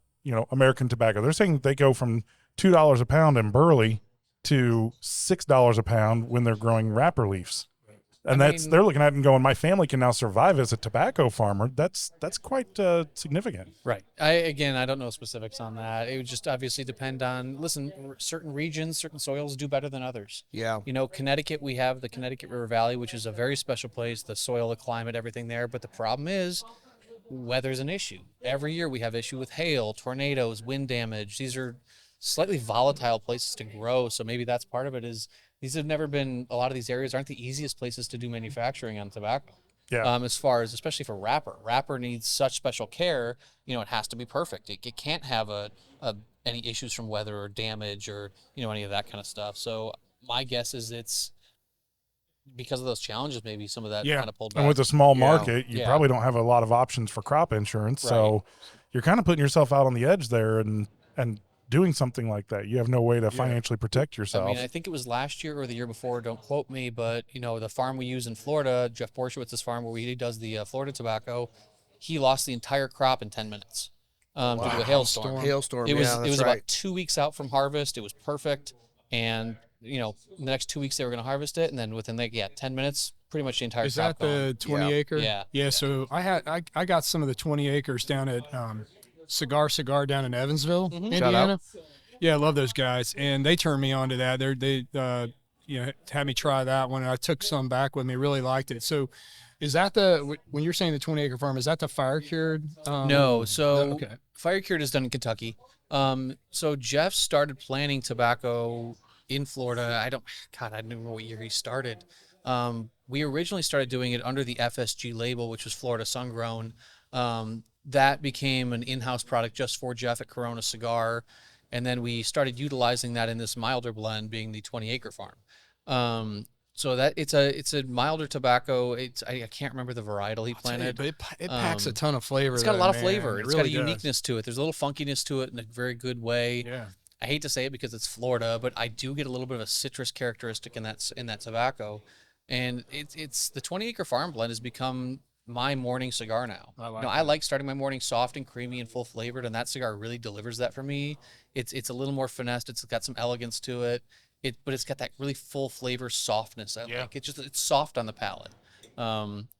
American tobacco? They're saying they go from $2 a pound in burley to $6 a pound when they're growing wrapper leaves. And they're looking at it and going, my family can now survive as a tobacco farmer. That's quite significant. Right. I don't know specifics on that. It would just obviously depend on, certain regions, certain soils do better than others. Yeah. Connecticut, we have the Connecticut River Valley, which is a very special place, the soil, the climate, everything there. But the problem is weather's an issue. Every year we have issue with hail, tornadoes, wind damage. These are slightly volatile places to grow. So maybe that's part of it is, these have never been, a lot of these areas aren't the easiest places to do manufacturing on tobacco. Yeah. As far as, especially for wrapper. Wrapper needs such special care, it has to be perfect. It can't have any issues from weather or damage or, any of that kind of stuff. So my guess is it's because of those challenges, maybe some of that kind of pulled back. And with a small market, you probably don't have a lot of options for crop insurance. Right. So you're kind of putting yourself out on the edge there and doing something like that. You have no way to financially protect yourself. I think it was last year or the year before, don't quote me, but the farm we use in Florida, Jeff Borschowitz's farm where he does the Florida tobacco, he lost the entire crop in 10 minutes due to a hailstorm. It was about 2 weeks out from harvest. It was perfect. And, the next 2 weeks they were going to harvest it. And then within 10 minutes, pretty much the entire crop. Is that the 20 acre? Yeah. So I got some of the 20 acres down at, Cigar down in Evansville, Indiana. Yeah, I love those guys, and they turned me on to that. They had me try that one. I took some back with me, really liked it. So, is that when you're saying the 20 acre farm? Is that the fire cured? No, so fire cured is done in Kentucky. So Jeff started planting tobacco in Florida. I don't remember what year he started. We originally started doing it under the FSG label, which was Florida Sun Grown. That became an in-house product just for Jeff at Corona Cigar. And then we started utilizing that in this milder blend being the 20 acre farm. So that it's a milder tobacco. I can't remember the varietal he planted. But it packs a ton of flavor. It's got a lot of flavor. It's got a uniqueness to it. There's a little funkiness to it in a very good way. Yeah. I hate to say it because it's Florida, but I do get a little bit of a citrus characteristic in that tobacco. And it's the 20 acre farm blend has become my morning cigar now. I like starting my morning soft and creamy and full flavored, and that cigar really delivers that for me. It's a little more finessed. It's got some elegance to it. But it's got that really full flavor softness. Like it's soft on the palate.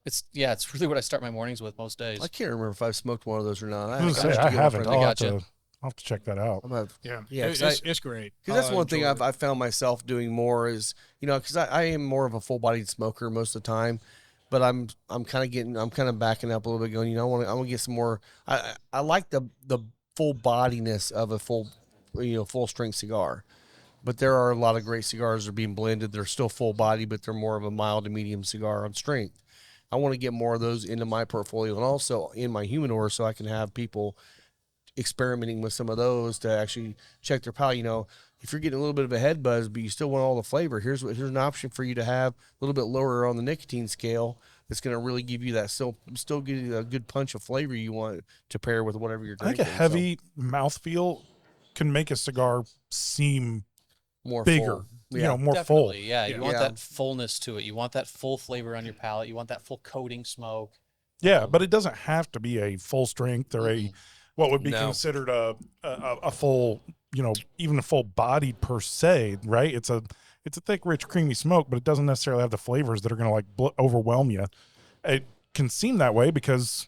It's really what I start my mornings with most days. I can't remember if I've smoked one of those or not. I haven't. I'll have to check that out. It's great. Because that's one thing I've found myself doing more is, because I am more of a full-bodied smoker most of the time, but I'm kind of backing up a little bit, going, I want to get some more. I like the full bodiness of a full strength cigar, but there are a lot of great cigars that are being blended. They're still full body, but they're more of a mild to medium cigar on strength. I want to get more of those into my portfolio and also in my humidor, so I can have people experimenting with some of those to actually check their palate. if you're getting a little bit of a head buzz, but you still want all the flavor, here's an option for you to have a little bit lower on the nicotine scale. That's going to really give you that still give you a good punch of flavor you want to pair with whatever you're I drinking. think a heavy mouthfeel can make a cigar seem more bigger, full. you know, more full. Definitely, yeah. You want Yeah. that fullness to it. You want that full flavor on your palate. You want that full coating smoke. Yeah, but it doesn't have to be a full strength or a what would be No. considered a full, you know, even a full bodied per se, right? It's a thick, rich, creamy smoke, but it doesn't necessarily have the flavors that are going to like overwhelm you. It can seem that way because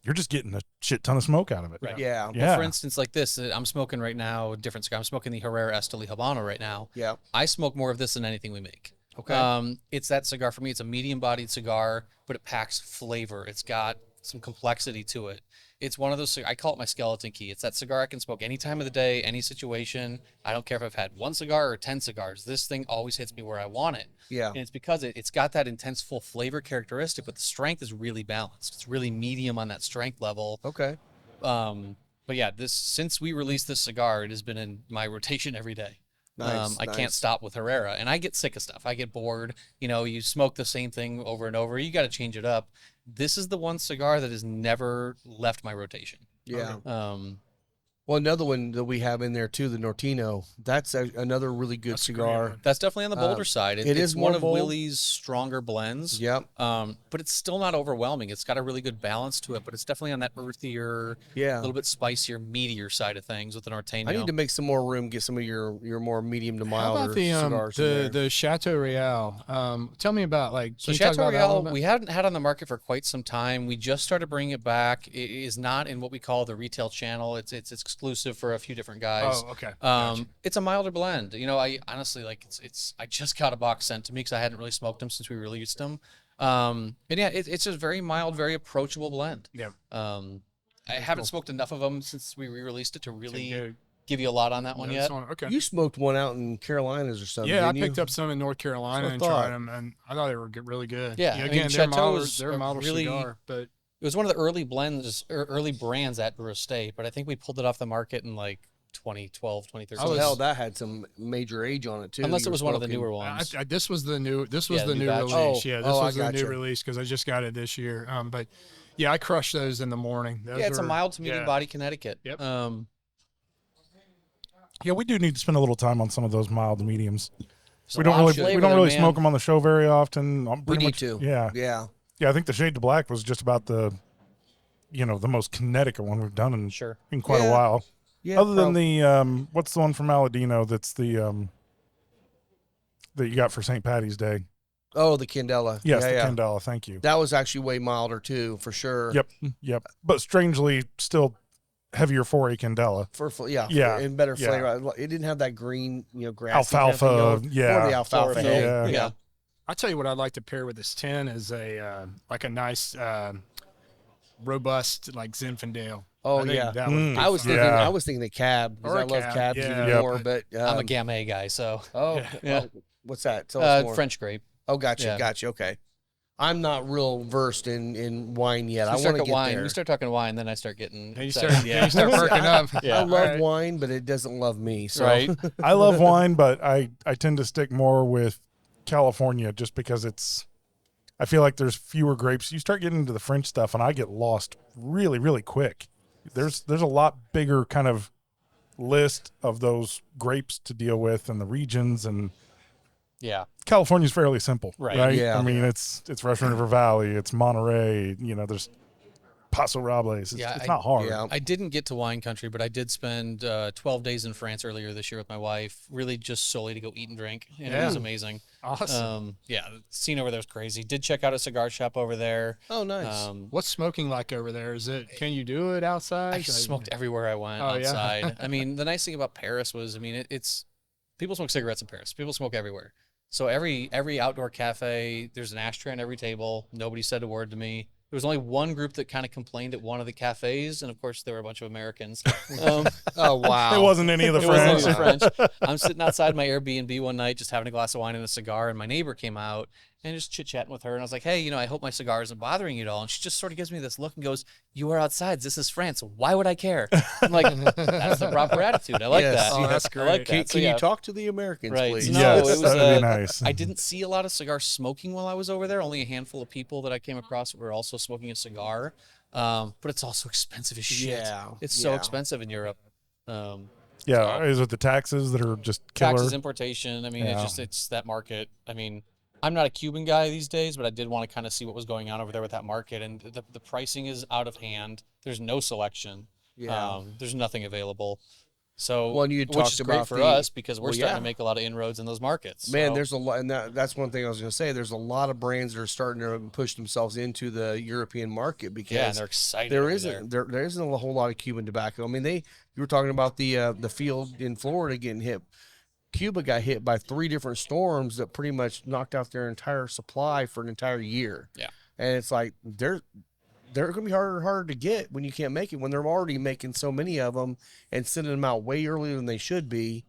you're just getting a shit ton of smoke out of it. Right. Yeah. Yeah. Well, for instance, like this, I'm smoking right now, a different cigar. I'm smoking the Herrera Esteli Habano right now. Yeah. I smoke more of this than anything we make. Okay. It's that cigar for me. It's a medium-bodied cigar, but it packs flavor. It's got some complexity to it. It's one of those, I call it my skeleton key. It's that cigar I can smoke any time of the day, any situation. I don't care if I've had one cigar or 10 cigars. This thing always hits me where I want it. Yeah. And it's because it's got that intense full flavor characteristic, but the strength is really balanced. It's really medium on that strength level. Okay. But yeah, since we released this cigar, it has been in my rotation every day. Nice. I can't stop with Herrera, and I get sick of stuff. I get bored. You know, you smoke the same thing over and over. You got to change it up. This is the one cigar that has never left my rotation. Yeah. Um, Well, another one that we have in there too, the Nortino. That's another really good That's a great cigar. one. that's definitely on the bolder side. it is it's one more of bold. Willie's stronger blends. Yep. But it's still not overwhelming. It's got a really good balance to it, but it's definitely on that earthier, Yeah. a little bit spicier, meatier side of things with the Norteño. I need to make some more room, get some of your more medium to How milder about the cigars in there. the Chateau Real? Tell me about like. So Can you talk Chateau about that a little Real, bit? we hadn't had on the market for quite some time. We just started bringing it back. It is not in what we call the retail channel. It's exclusive for a few different guys. Oh, okay. Gotcha. It's a milder blend. You know, I honestly like it's. I just got a box sent to me because I hadn't really smoked them since we released them. And yeah, it's just very mild, very approachable blend. Yeah. I haven't smoked enough of them since we re-released it to really Good. give you a lot on that one That's yet. one- Okay. You smoked one out in Carolinas or something. Yeah, I didn't picked you? up some in North Carolina That's and what I tried thought. them, and I thought they were really good. Yeah, I mean, again, Chateau's they're a a milder really- cigar, but It was one of the early blends, or early brands at Brew Estate, but I think we pulled it off the market in like 2012, 2013. So hell, that had some major age on it too. Unless You it were was one of the smoking. newer ones. this was the new. This was Yeah, the new new batch. release. Oh, Yeah, this oh, I was the new gotcha. release because I just got it this year. But yeah, I crushed those in the morning. Those Yeah, it's a were- mild to medium yeah. body Connecticut. Yep. Yeah, we do need to spend a little time on some of those mild to mediums. There's We a don't lot of really flavor we don't there, really man. smoke them on the show very often. I'm We pretty need much, to. Yeah, Yeah. yeah. I think the Shade to Black was just about the, you know, the most Connecticut one we've done in Sure. quite a Yeah. while. Yeah. Other than the what's the one from Aladino that's the that you got for St. Patty's Day? Oh, the Candela. Yes, yeah, the yeah. Candela. Thank you. That was actually way milder too, for sure. Yep, yep. But strangely, still heavier 4A Candela. Yeah, and better yeah. flavor. It didn't have that green, grassy Alfalfa, kind of thing going. yeah. Or the alfalfa. Chlorophyll. hay. Yeah. Yeah. I tell you what, I'd like to pair with this 10 is a like a nice robust like Zinfandel. Oh, I think yeah. that would Mm. be I was fun. thinking, Yeah. I was thinking a cab because Or I a love cab, cabs yeah. even Yep. more. But I'm a Gamay guy, so Oh, what's that? Tell us more. French grape. Oh, gotcha, Yeah. gotcha. Okay, I'm not real versed in wine yet. I We want start to at get wine. there. We start talking wine, then I start getting. Then you excited. start, then you start perking up. Yeah. I love Right. wine, but it doesn't love me. So. Right. I love wine, but I tend to stick more with California just because I feel like there's fewer grapes. You start getting into the French stuff, and I get lost really, really quick. There's a lot bigger kind of list of those grapes to deal with and the regions, and Yeah. California's fairly simple, Right. right? Yeah. I mean, it's Russian River Valley, it's Monterey, there's Paso Robles. Yeah, It's not hard. Yeah. I didn't get to wine country, but I did spend 12 days in France earlier this year with my wife, really just solely to go eat and drink. And it was Yeah. amazing. Awesome. Yeah, the scene over there was crazy. Did check out a cigar shop over there. Oh, nice. What's smoking like over there? Can you do it outside? I smoked everywhere I went Oh, yeah. outside. I mean, the nice thing about Paris was, it's people smoke cigarettes in Paris. People smoke everywhere. So every outdoor cafe, there's an ashtray on every table. Nobody said a word to me. There was only one group that kind of complained at one of the cafes, and of course there were a bunch of Americans. Oh, wow. It wasn't any of the It wasn't French. even French. I'm sitting outside my Airbnb one night, just having a glass of wine and a cigar, and my neighbor came out, and just chit-chatting with her. And I was like, hey, I hope my cigar isn't bothering you at all. And she just sort of gives me this look and goes, you are outside. This is France. Why would I care? I'm like, that's the proper attitude. I like that. Oh, that's I great. like that. Can you talk to the Americans, Right. please? No, Yes, it was, that would be nice. I didn't see a lot of cigar smoking while I was over there. Only a handful of people that I came across were also smoking a cigar. But it's also expensive as shit. Yeah, It's so yeah. expensive in Europe. Yeah, is it the taxes that are just killer? Taxes, importation. I mean, Yeah. it's that market. I mean, I'm not a Cuban guy these days, but I did want to kind of see what was going on over there with that market. And the pricing is out of hand. There's no selection. Yeah. There's nothing available. So, Well, and you which talked is great about for the- us because we're well, starting yeah. to make a lot of inroads in those markets. Man, So, there's a lot, and that's one thing I was going to say. There's a lot of brands that are starting to push themselves into the European market because yeah, and they're excited. there over isn't there isn't a whole lot of Cuban tobacco. I mean, you were talking about the field in Florida getting hit. Cuba got hit by 3 different storms that pretty much knocked out their entire supply for an entire year. Yeah. And it's like they're going to be harder and harder to get when you can't make it, when they're already making so many of them and sending them out way earlier than they should be.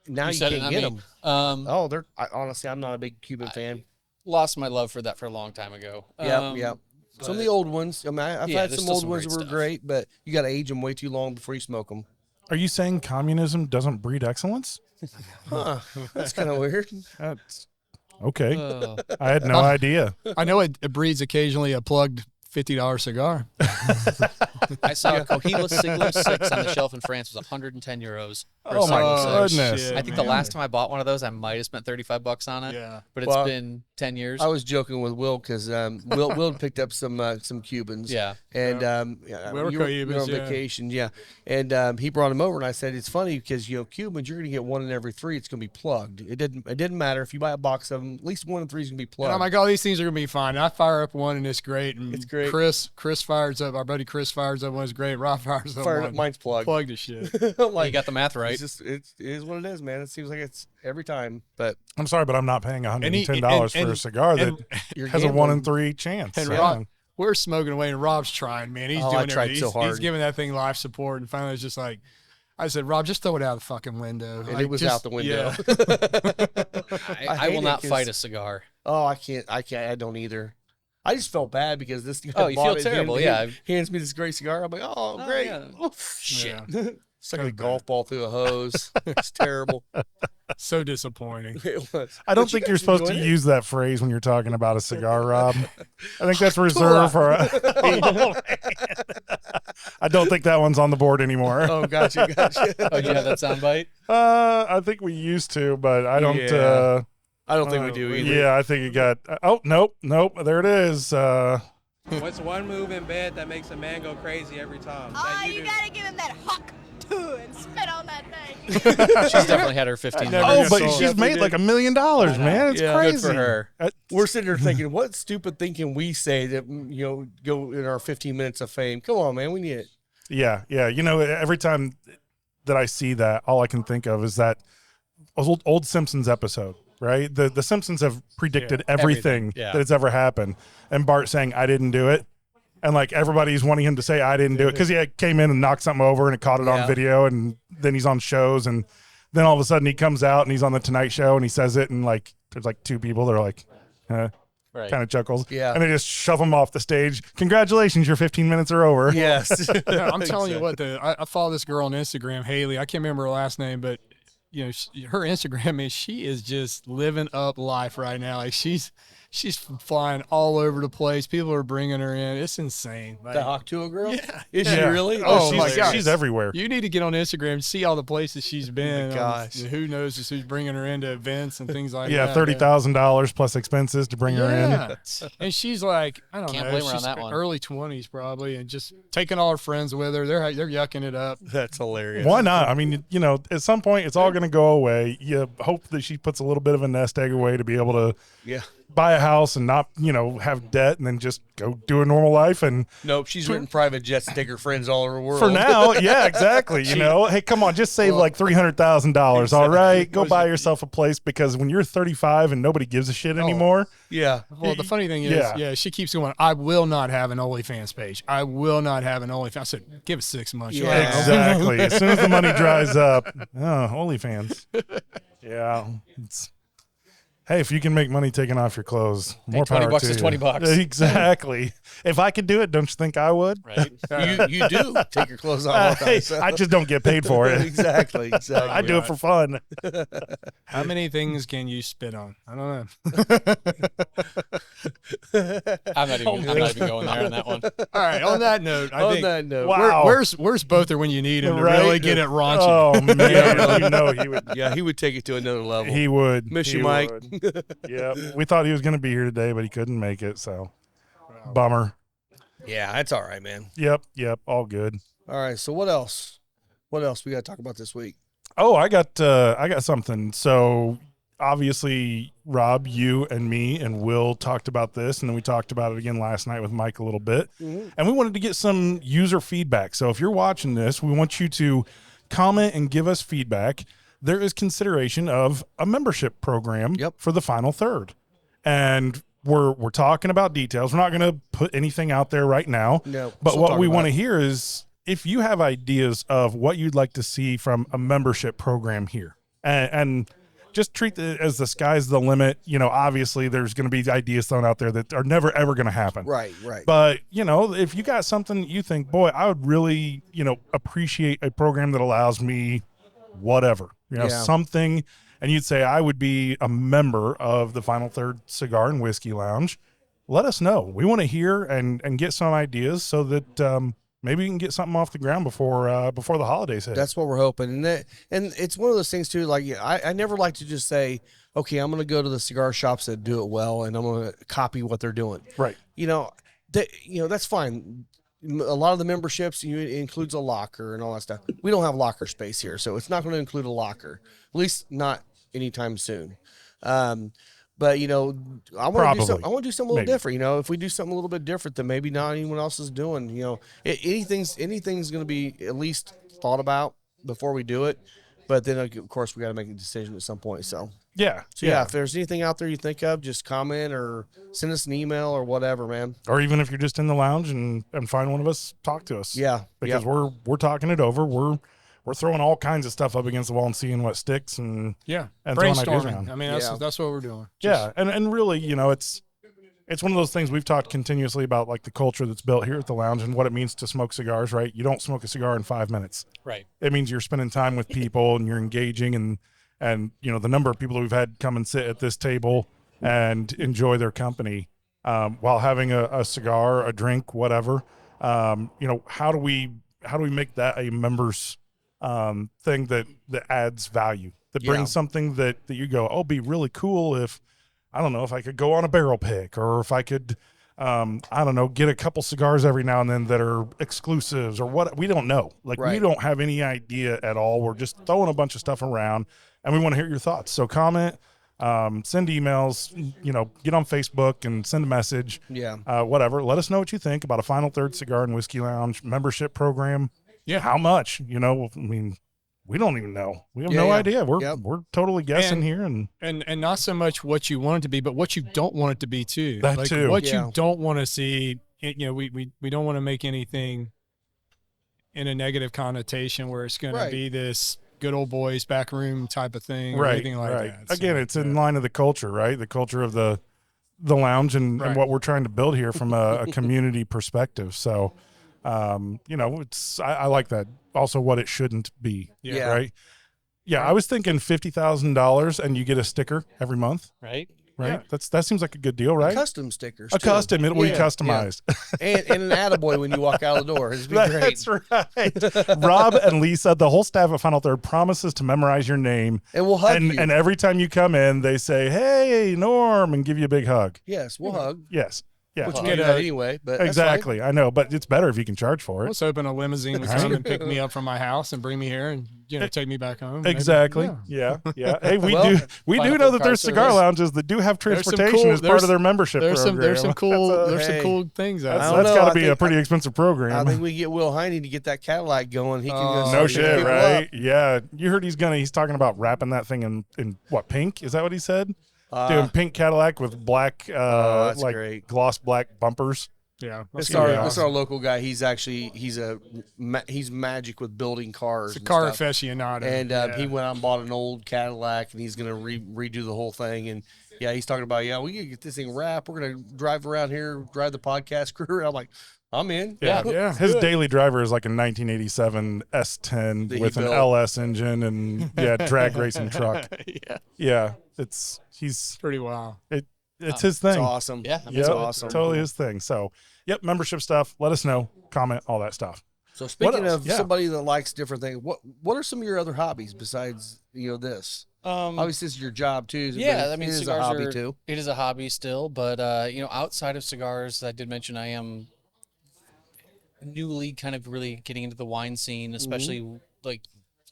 Now you said it, can't I get mean, them. Honestly, I'm not a big Cuban fan. lost my love for that for a long time ago. Yeah. Some of the old ones. I mean, I've Yeah, had there's some still old some ones great that were stuff. great, but you got to age them way too long before you smoke them. Are you saying communism doesn't breed excellence? Huh? That's kind of weird. That's okay. Uh, I had no idea. I know it breeds occasionally a plugged $50 cigar. I saw a Cohiba Signal 6 on the shelf in France. It was 110 euros. for a Oh my Signal 6. goodness. shit, I think the man. last time I bought one of those, I might have spent $35 on it. Yeah. But it's Well, been 10 years. I was joking with Will because Will picked up some Cubans. Yeah. And We were you were Cohibas, on yeah. vacation, yeah. And he brought him over, and I said it's funny because Cubans, you're gonna get one in every 3. It's gonna be plugged. It didn't matter if you buy a box of them. At least 1 in 3 is gonna be And plugged. I'm like, oh, these things are gonna be fine. And I fire up one, and it's great. And It's great. Chris fires up. Our buddy Chris fires up one. It's great. Rob fires up Fired one. up, mine's plugged. Plugged as shit. I'm like, you got the math right. it's just it is what it is, man. It seems like it's every time, but I'm sorry, but I'm not paying $110 and- for a cigar that and you're has a 1 in gambling. 3 chance. And Yeah. Rob, we're smoking away, and Rob's trying, man. He's Oh, I doing tried everything. so hard. He's giving that thing life support, and finally, it's just like, I said, Rob, just throw it out the fucking window. And Like, it was just- out the window. Yeah. I hate will it not 'cause- fight a cigar. Oh, I can't. I don't either. I just felt bad because this guy Oh, you bought feel it, terrible, he yeah. hands me this great cigar. I'm like, oh, great. yeah. Oh, shit. Yeah. Stuck a golf ball through a hose. It's terrible. So disappointing. It was. I don't But you think guys you're supposed to enjoyed it? use that phrase when you're talking about a cigar, Rob. I think that's reserved for. I don't think that one's on the board anymore. Oh, gotcha. Oh, do you have that soundbite? I think we used to, but I don't. Yeah. I don't think we do either. Yeah, I think it got. Oh, nope. There it is. What's one move in bed that makes a man go crazy every time? Oh, that you do? gotta give him that hawk too and spit on that thing. She's definitely had her 15 never Oh, guess but so. she's made like $1 million, man. It's Yeah, good crazy for her. We're sitting there thinking, what stupid thing can we say that, go in our 15 minutes of fame? Come on, man. We need it. Yeah. Every time that I see that, all I can think of is that old Simpsons episode, right? The Simpsons have predicted everything Yeah. that has ever happened. And Bart saying, I didn't do it. And like everybody's wanting him to say, I didn't do it. Because he came in and knocked something over and it caught it on Yeah. video. And then he's on shows. And then all of a sudden he comes out and he's on the Tonight Show and he says it. And like, there's like 2 people that are like, Right. kind of chuckles. Yeah. And they just shove him off the stage. Congratulations, your 15 minutes are over. Yes. Yeah, I'm telling you what, I follow this girl on Instagram, Haley. I can't remember her last name, but her Instagram, man, she is just living up life right now. Like she's flying all over the place. People are bringing her in. It's insane. Like, The Hawktua girl? Yeah. Is she Yeah. really? Oh, she's, my God. she's everywhere. You need to get on Instagram and see all the places she's been. gosh. Who knows just who's bringing her into events and things like Yeah, that. $30,000 plus expenses to bring her in. Yeah. And she's like, I don't Can't know, blame her on she's that one. early 20s probably, and just taking all her friends with her. They're yucking it up. That's hilarious. Why not? I mean, at some point it's all going to go away. You hope that she puts a little bit of a nest egg away to be able to Yeah. buy a house and not, have debt and then just go do a normal life. And Nope. She's written private jets to take her friends all over the world. for now, yeah, exactly. Hey, come on, just save like $300,000. All right, go buy yourself a place because when you're 35 and nobody gives a shit anymore. Yeah. Well, the funny thing is, Yeah. she keeps going, I will not have an OnlyFans page. I will not have an OnlyFans. I said, give it 6 months. You'll Yeah. have it." Exactly. As soon as the money dries up, OnlyFans. Yeah. Hey, if you can make money taking off your clothes, more $20 power to is you. $20. Exactly. If I could do it, don't you think I would? Right. You do take your clothes off all the time. Hey, So. I just don't get paid for it. exactly. I do it for fun. How many things can you spit on? I don't know. I'm not even going there on that one. All right. On that note, I think that note, Wow. where's Bother when you need him to Right? really get it raunchy? Oh man, you know he would. yeah, he would take it to another level. He would. Miss He you, Mike. would. Yeah, we thought he was going to be here today, but he couldn't make it. So, bummer. Yeah, that's all right, man. Yep, all good. All right, so what else? What else we got to talk about this week? Oh, I got something. So obviously, Rob, you and me and Will talked about this, and then we talked about it again last night with Mike a little bit, and we wanted to get some user feedback. So if you're watching this, we want you to comment and give us feedback. There is consideration of a membership program for the final third, and we're talking about details. We're not going to put anything out there right now, but what we want to hear is if you have ideas of what you'd like to see from a membership program here, and just treat it as the sky's the limit. You know, obviously there's going to be ideas thrown out there that are never, ever going to happen. Right. But, you know, if you got something that you think, boy, I would really, appreciate a program that allows me whatever, something, and you'd say I would be a member of the Final Third Cigar and Whiskey Lounge, let us know. We want to hear and get some ideas so that maybe we can get something off the ground before the holidays hit. That's what we're hoping. And it's one of those things too, like I never like to just say, okay, I'm going to go to the cigar shops that do it well and I'm going to copy what they're doing. Right. That's fine. A lot of the memberships includes a locker and all that stuff. We don't have locker space here, so it's not going to include a locker, at least not anytime soon. But I want to do something a little different. If we do something a little bit different that maybe not anyone else is doing, anything's going to be at least thought about before we do it. But then of course we got to make a decision at some point. So yeah. If there's anything out there you think of, just comment or send us an email or whatever, man. Or even if you're just in the lounge and find one of us, talk to us. Yeah. Because we're talking it over. We're throwing all kinds of stuff up against the wall and seeing what sticks and throwing ideas around. I mean, that's what we're doing. And really, it's one of those things we've talked continuously about, like the culture that's built here at the lounge and what it means to smoke cigars, right? You don't smoke a cigar in 5 minutes. Right. It means you're spending time with people and you're engaging and the number of people that we've had come and sit at this table and enjoy their company while having a cigar, a drink, whatever. How do we make that a members thing that adds value, that brings something that you go, oh, be really cool if I could go on a barrel pick, or if I could, get a couple cigars every now and then that are exclusives or what. We don't know. We don't have any idea at all. We're just throwing a bunch of stuff around and we want to hear your thoughts. So comment, send emails, get on Facebook and send a message. Whatever. Let us know what you think about a Final Third Cigar and Whiskey Lounge membership program. Yeah. How much, we don't even know. We have no idea. We're totally guessing here and not so much what you want it to be, but what you don't want it to be too. That too. What you don't want to see. We don't want to make anything in a negative connotation where it's going to be this good old boys back room type of thing or anything like that. Again, it's in line of the culture, right? The culture of the lounge and what we're trying to build here from a community perspective. So, I like that. Also what it shouldn't be. Yeah. Right. Yeah. I was thinking $50,000 and you get a sticker every month. Right. Right. Yeah. That seems like a good deal, right? Custom stickers. Custom. It'll be customized. Yeah. and an attaboy when you walk out of the door. It'd be great. That's right. Rob and Lisa, the whole staff at Final Third, promises to memorize your name. And we'll hug you. And every time you come in, they say, "Hey, Norm," and give you a big hug. Yes, we'll hug. Yes. Yeah. Which we do that anyway, but exactly. I know, but it's better if you can charge for it. Let's open a limousine to come and pick me up from my house and bring me here and take me back home. Exactly. Maybe. Yeah. Hey, we do know that there's cigar lounges that do have transportation as part of their membership program. There's some cool things out there. That's got to be a pretty expensive program. I think we get Will Heine to get that Cadillac going. He can go. No shit, right? Yeah. You heard he's talking about wrapping that thing in what, pink? Is that what he said? Doing pink Cadillac with black, great. gloss black bumpers. Yeah, that's our local guy. He's magic with building cars. He's a car aficionado, and he went out and bought an old Cadillac, and he's gonna redo the whole thing. And Yeah, he's talking about, we can get this thing wrapped. We're going to drive around here, drive the podcast crew. I'm like, I'm in. Yeah. His daily driver is like a 1987 S10 That he with an built. LS engine and drag racing truck. Yeah, he's Pretty wild. it's his thing. It's awesome. Yeah, Yeah, it's awesome. Totally his thing. So, membership stuff. Let us know. Comment, all that stuff. So speaking else? of Yeah. somebody that likes different things, what are some of your other hobbies besides this? Obviously, this is your job too. Yeah, but I mean, it is a cigars hobby are, too. It is a hobby still, but outside of cigars, I did mention I am newly kind of really getting into the wine scene, especially like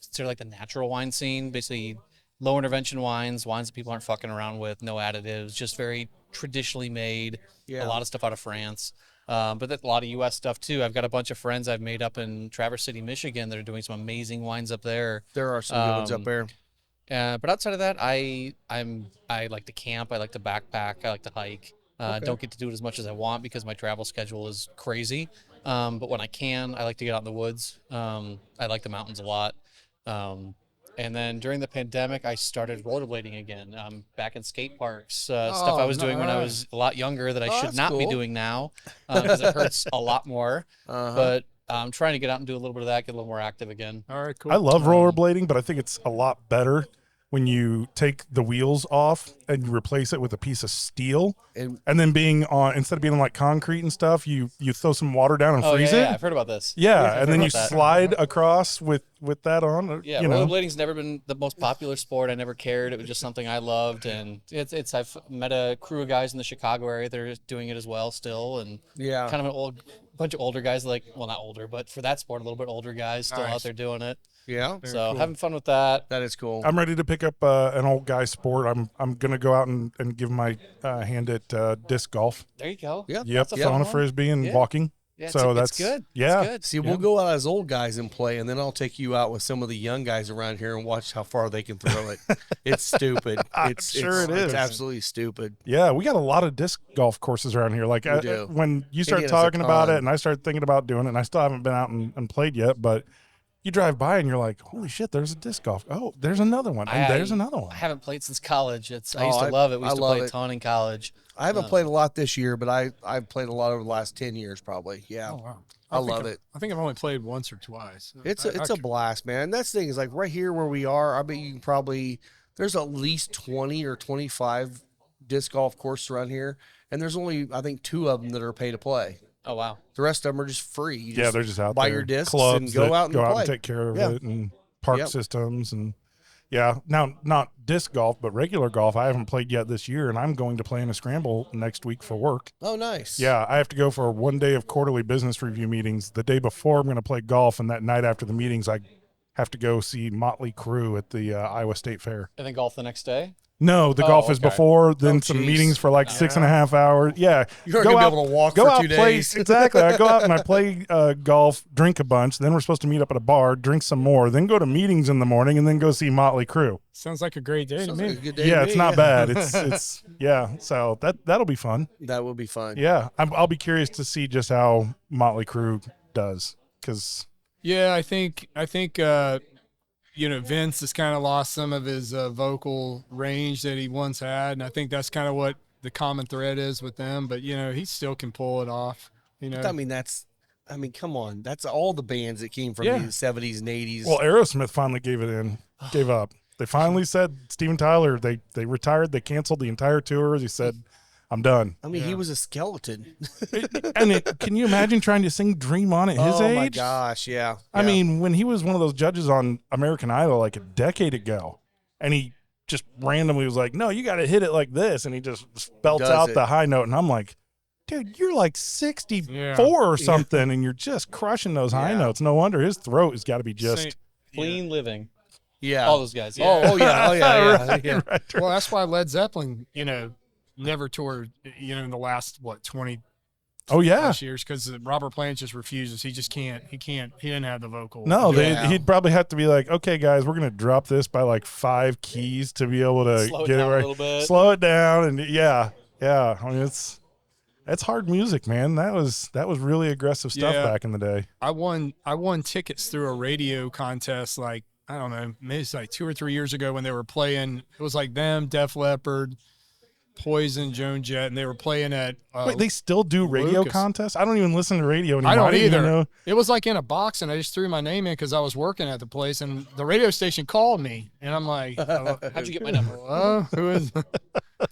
consider like the natural wine scene, basically low intervention wines that people aren't fucking around with, no additives, just very traditionally made. Yeah. A lot of stuff out of France. But that's a lot of U.S. stuff too. I've got a bunch of friends I've made up in Traverse City, Michigan that are doing some amazing wines up there. There are some good ones up there. But outside of that, I like to camp. I like to backpack. I like to hike. Don't get to do it as much as I want because my travel schedule is crazy. But when I can, I like to get out in the woods. I like the mountains a lot. And then during the pandemic, I started rollerblading again. Back in skate parks, stuff I was doing when I was a lot younger that I should that's not be cool. doing now because it hurts a lot more. But I'm trying to get out and do a little bit of that, get a little more active again. All right, cool. I love rollerblading, but I think it's a lot better when you take the wheels off and you replace it with a piece of steel, And and then instead of being on like concrete and stuff, you throw some water down and Oh freeze yeah, it. I've heard about this. Yeah, I've and heard then you about that. slide across with that on. Yeah, you know. rollerblading's never been the most popular sport. I never cared. It was just something I loved, and I've met a crew of guys in the Chicago area that are doing it as well still, and yeah, kind of bunch of older guys, like, well, not older, but for that sport, a little bit older guys still out there doing it. yeah, So having fun with that. that is cool. I'm ready to pick up an old guy sport. I'm gonna go out and give my hand at disc golf. There you go. Yeah. Yep, That's a throwing fun a one. frisbee and Yeah. walking. Yeah, So it's that's good. Yeah, It's good. See, we'll go out as old guys and play, and then I'll take you out with some of the young guys around here and watch how far they can throw it. It's stupid. It's sure it It's is. absolutely stupid. Yeah, we got a lot of disc golf courses around here. Like do. when you start Indiana's a talking about ton. it, and I started thinking about doing it, and I still haven't been out and played yet. But you drive by and you're like, "Holy shit! There's a disc golf. Oh, there's another one. And there's another one." I haven't played since college. I Oh, used to love it. We I used to love play a it. ton in college. I haven't played a lot this year, but I've played a lot over the last 10 years probably. Yeah. Oh, wow. I think love I've- it. I think I've only played once or twice. It's a blast, man. And that's the thing is like right here where we are, I bet you can probably there's at least 20 or 25 disc golf courses around here, and there's only I think 2 of them that are pay to play. Oh, wow. The rest of them are just free. You Yeah, they're just out buy there. your discs Clubs and go that out and go out play. and take care of Yeah. it, and park Yep. systems, and now not disc golf, but regular golf. I haven't played yet this year, and I'm going to play in a scramble next week for work. Oh, nice. Yeah, I have to go for 1 day of quarterly business review meetings. The day before, I'm going to play golf, and that night after the meetings, I have to go see Motley Crue at the Iowa State Fair. And then golf the next day? No, the Oh, golf is okay. before, then Oh, some geez. meetings for like 6.5 hours. Yeah. You're gonna be able to walk go for out, 2 play, days. Exactly. I go out and I play golf, drink a bunch. Then we're supposed to meet up at a bar, drink some more, then go to meetings in the morning, and then go see Motley Crue. Sounds like a great day to Sounds me. like a good day Yeah, to it's me, not yeah. bad. It's yeah. So that'll be fun. That would be fun. Yeah, I'll be curious to see just how Motley Crue does, because Yeah, I think Vince has kind of lost some of his vocal range that he once had, and I think that's kind of what the common thread is with them. But he still can pull it off. I mean, come on. That's all the bands that came from Yeah. the 70s and 80s. well, Aerosmith finally gave up. They finally said Steven Tyler. They retired. They canceled the entire tour. He said, "I'm done." I mean, he was a skeleton. And can you imagine trying to sing "Dream On" at his oh age? my gosh, yeah. I Yeah. mean, when he was one of those judges on American Idol like a decade ago, and he just randomly was like, "No, you got to hit it like this," and he just belts Does out it. the high note, and I'm like, "Dude, you're like 64 Yeah. or something, and you're just crushing those high Yeah. notes. No wonder his throat has got to be just." Saint- Clean living. yeah. All those guys. Yeah. Oh yeah, yeah. Right, yeah. right. Well, that's why Led Zeppelin, never toured, in the last 20 Oh yeah. plus years because Robert Plant just refuses. He just can't. He didn't have the vocal. No, Yeah. he'd probably have to be like, "Okay, guys, we're gonna drop this by like 5 keys to be able to Slow it get down it a right. little bit. Slow it down, and yeah. I mean, it's hard music, man. That was really aggressive stuff Yeah. back in the day. I won tickets through a radio contest like I don't know, maybe it's like 2 or 3 years ago when they were playing. It was like them, Def Leppard, Poison, Joan Jett, and they were playing at. Wait, they still do radio Lucas. contests? I don't even listen to radio anymore. I don't didn't even either. know. It was like in a box, and I just threw my name in because I was working at the place, and the radio station called me, and I'm like, How'd you get my number? who is?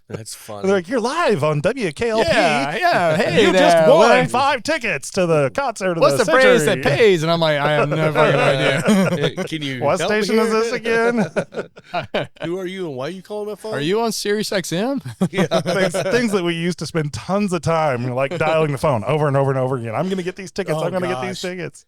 That's funny. They're like, you're live on WKLP. Yeah. Hey, You there, just won what- 5 tickets to the concert of What's the century. phrase that pays? And I'm like, I have no fucking idea. Can you What help me station is here? this again? Who are you and why are you calling my phone? Are you on Sirius XM? things that we used to spend tons of time like dialing the phone over and over and over again. I'm going to get these tickets. Oh, I'm going to get these gosh. tickets.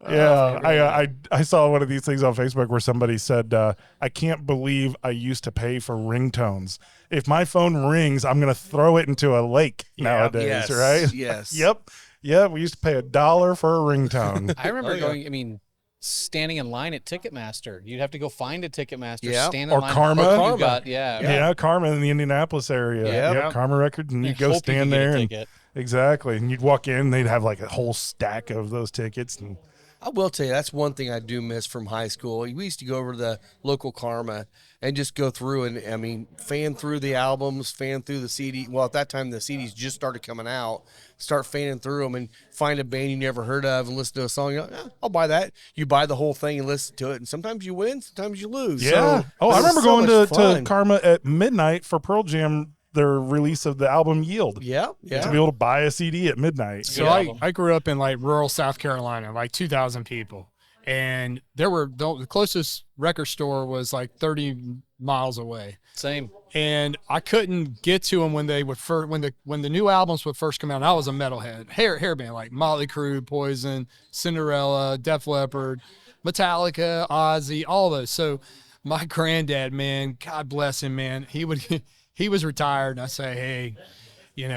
I saw one of these things on Facebook where somebody said, I can't believe I used to pay for ringtones. If my phone rings, I'm going to throw it into a lake nowadays, Yes, right? yes. Yep. Yeah, we used to pay $1 for a ringtone. I remember Oh, yeah. going. I mean, standing in line at Ticketmaster. You'd have to go find a Ticketmaster. Yeah. Stand in Or line. Karma. You Karma. got, yeah. Yeah, Karma in the Indianapolis area. Yeah. Yep, Karma Records, and I you'd go hope you stand could get a there and ticket. exactly, and you'd walk in, they'd have like a whole stack of those tickets, and I will tell you, that's one thing I do miss from high school. We used to go over to the local Karma and just go through and, I mean, fan through the albums, fan through the CD. Well, at that time, the CDs just started coming out. Start fanning through them and find a band you never heard of and listen to a song. You're like, I'll buy that. You buy the whole thing and listen to it. And sometimes you win, sometimes you lose. yeah. So, Oh, I it was remember so going much to fun. Karma at midnight for Pearl Jam, their release of the album Yield. Yeah, To be yeah. able to buy a CD at midnight. So Good I, album. I grew up in like rural South Carolina, like 2,000 people. And there were the closest record store was like 30 miles away. Same. And I couldn't get to them when they would first, when the new albums would first come out. And I was a metalhead, hair band like Motley Crue, Poison, Cinderella, Def Leppard, Metallica, Ozzy, all those. So my granddad, man, God bless him, man. He was retired, and I say, hey,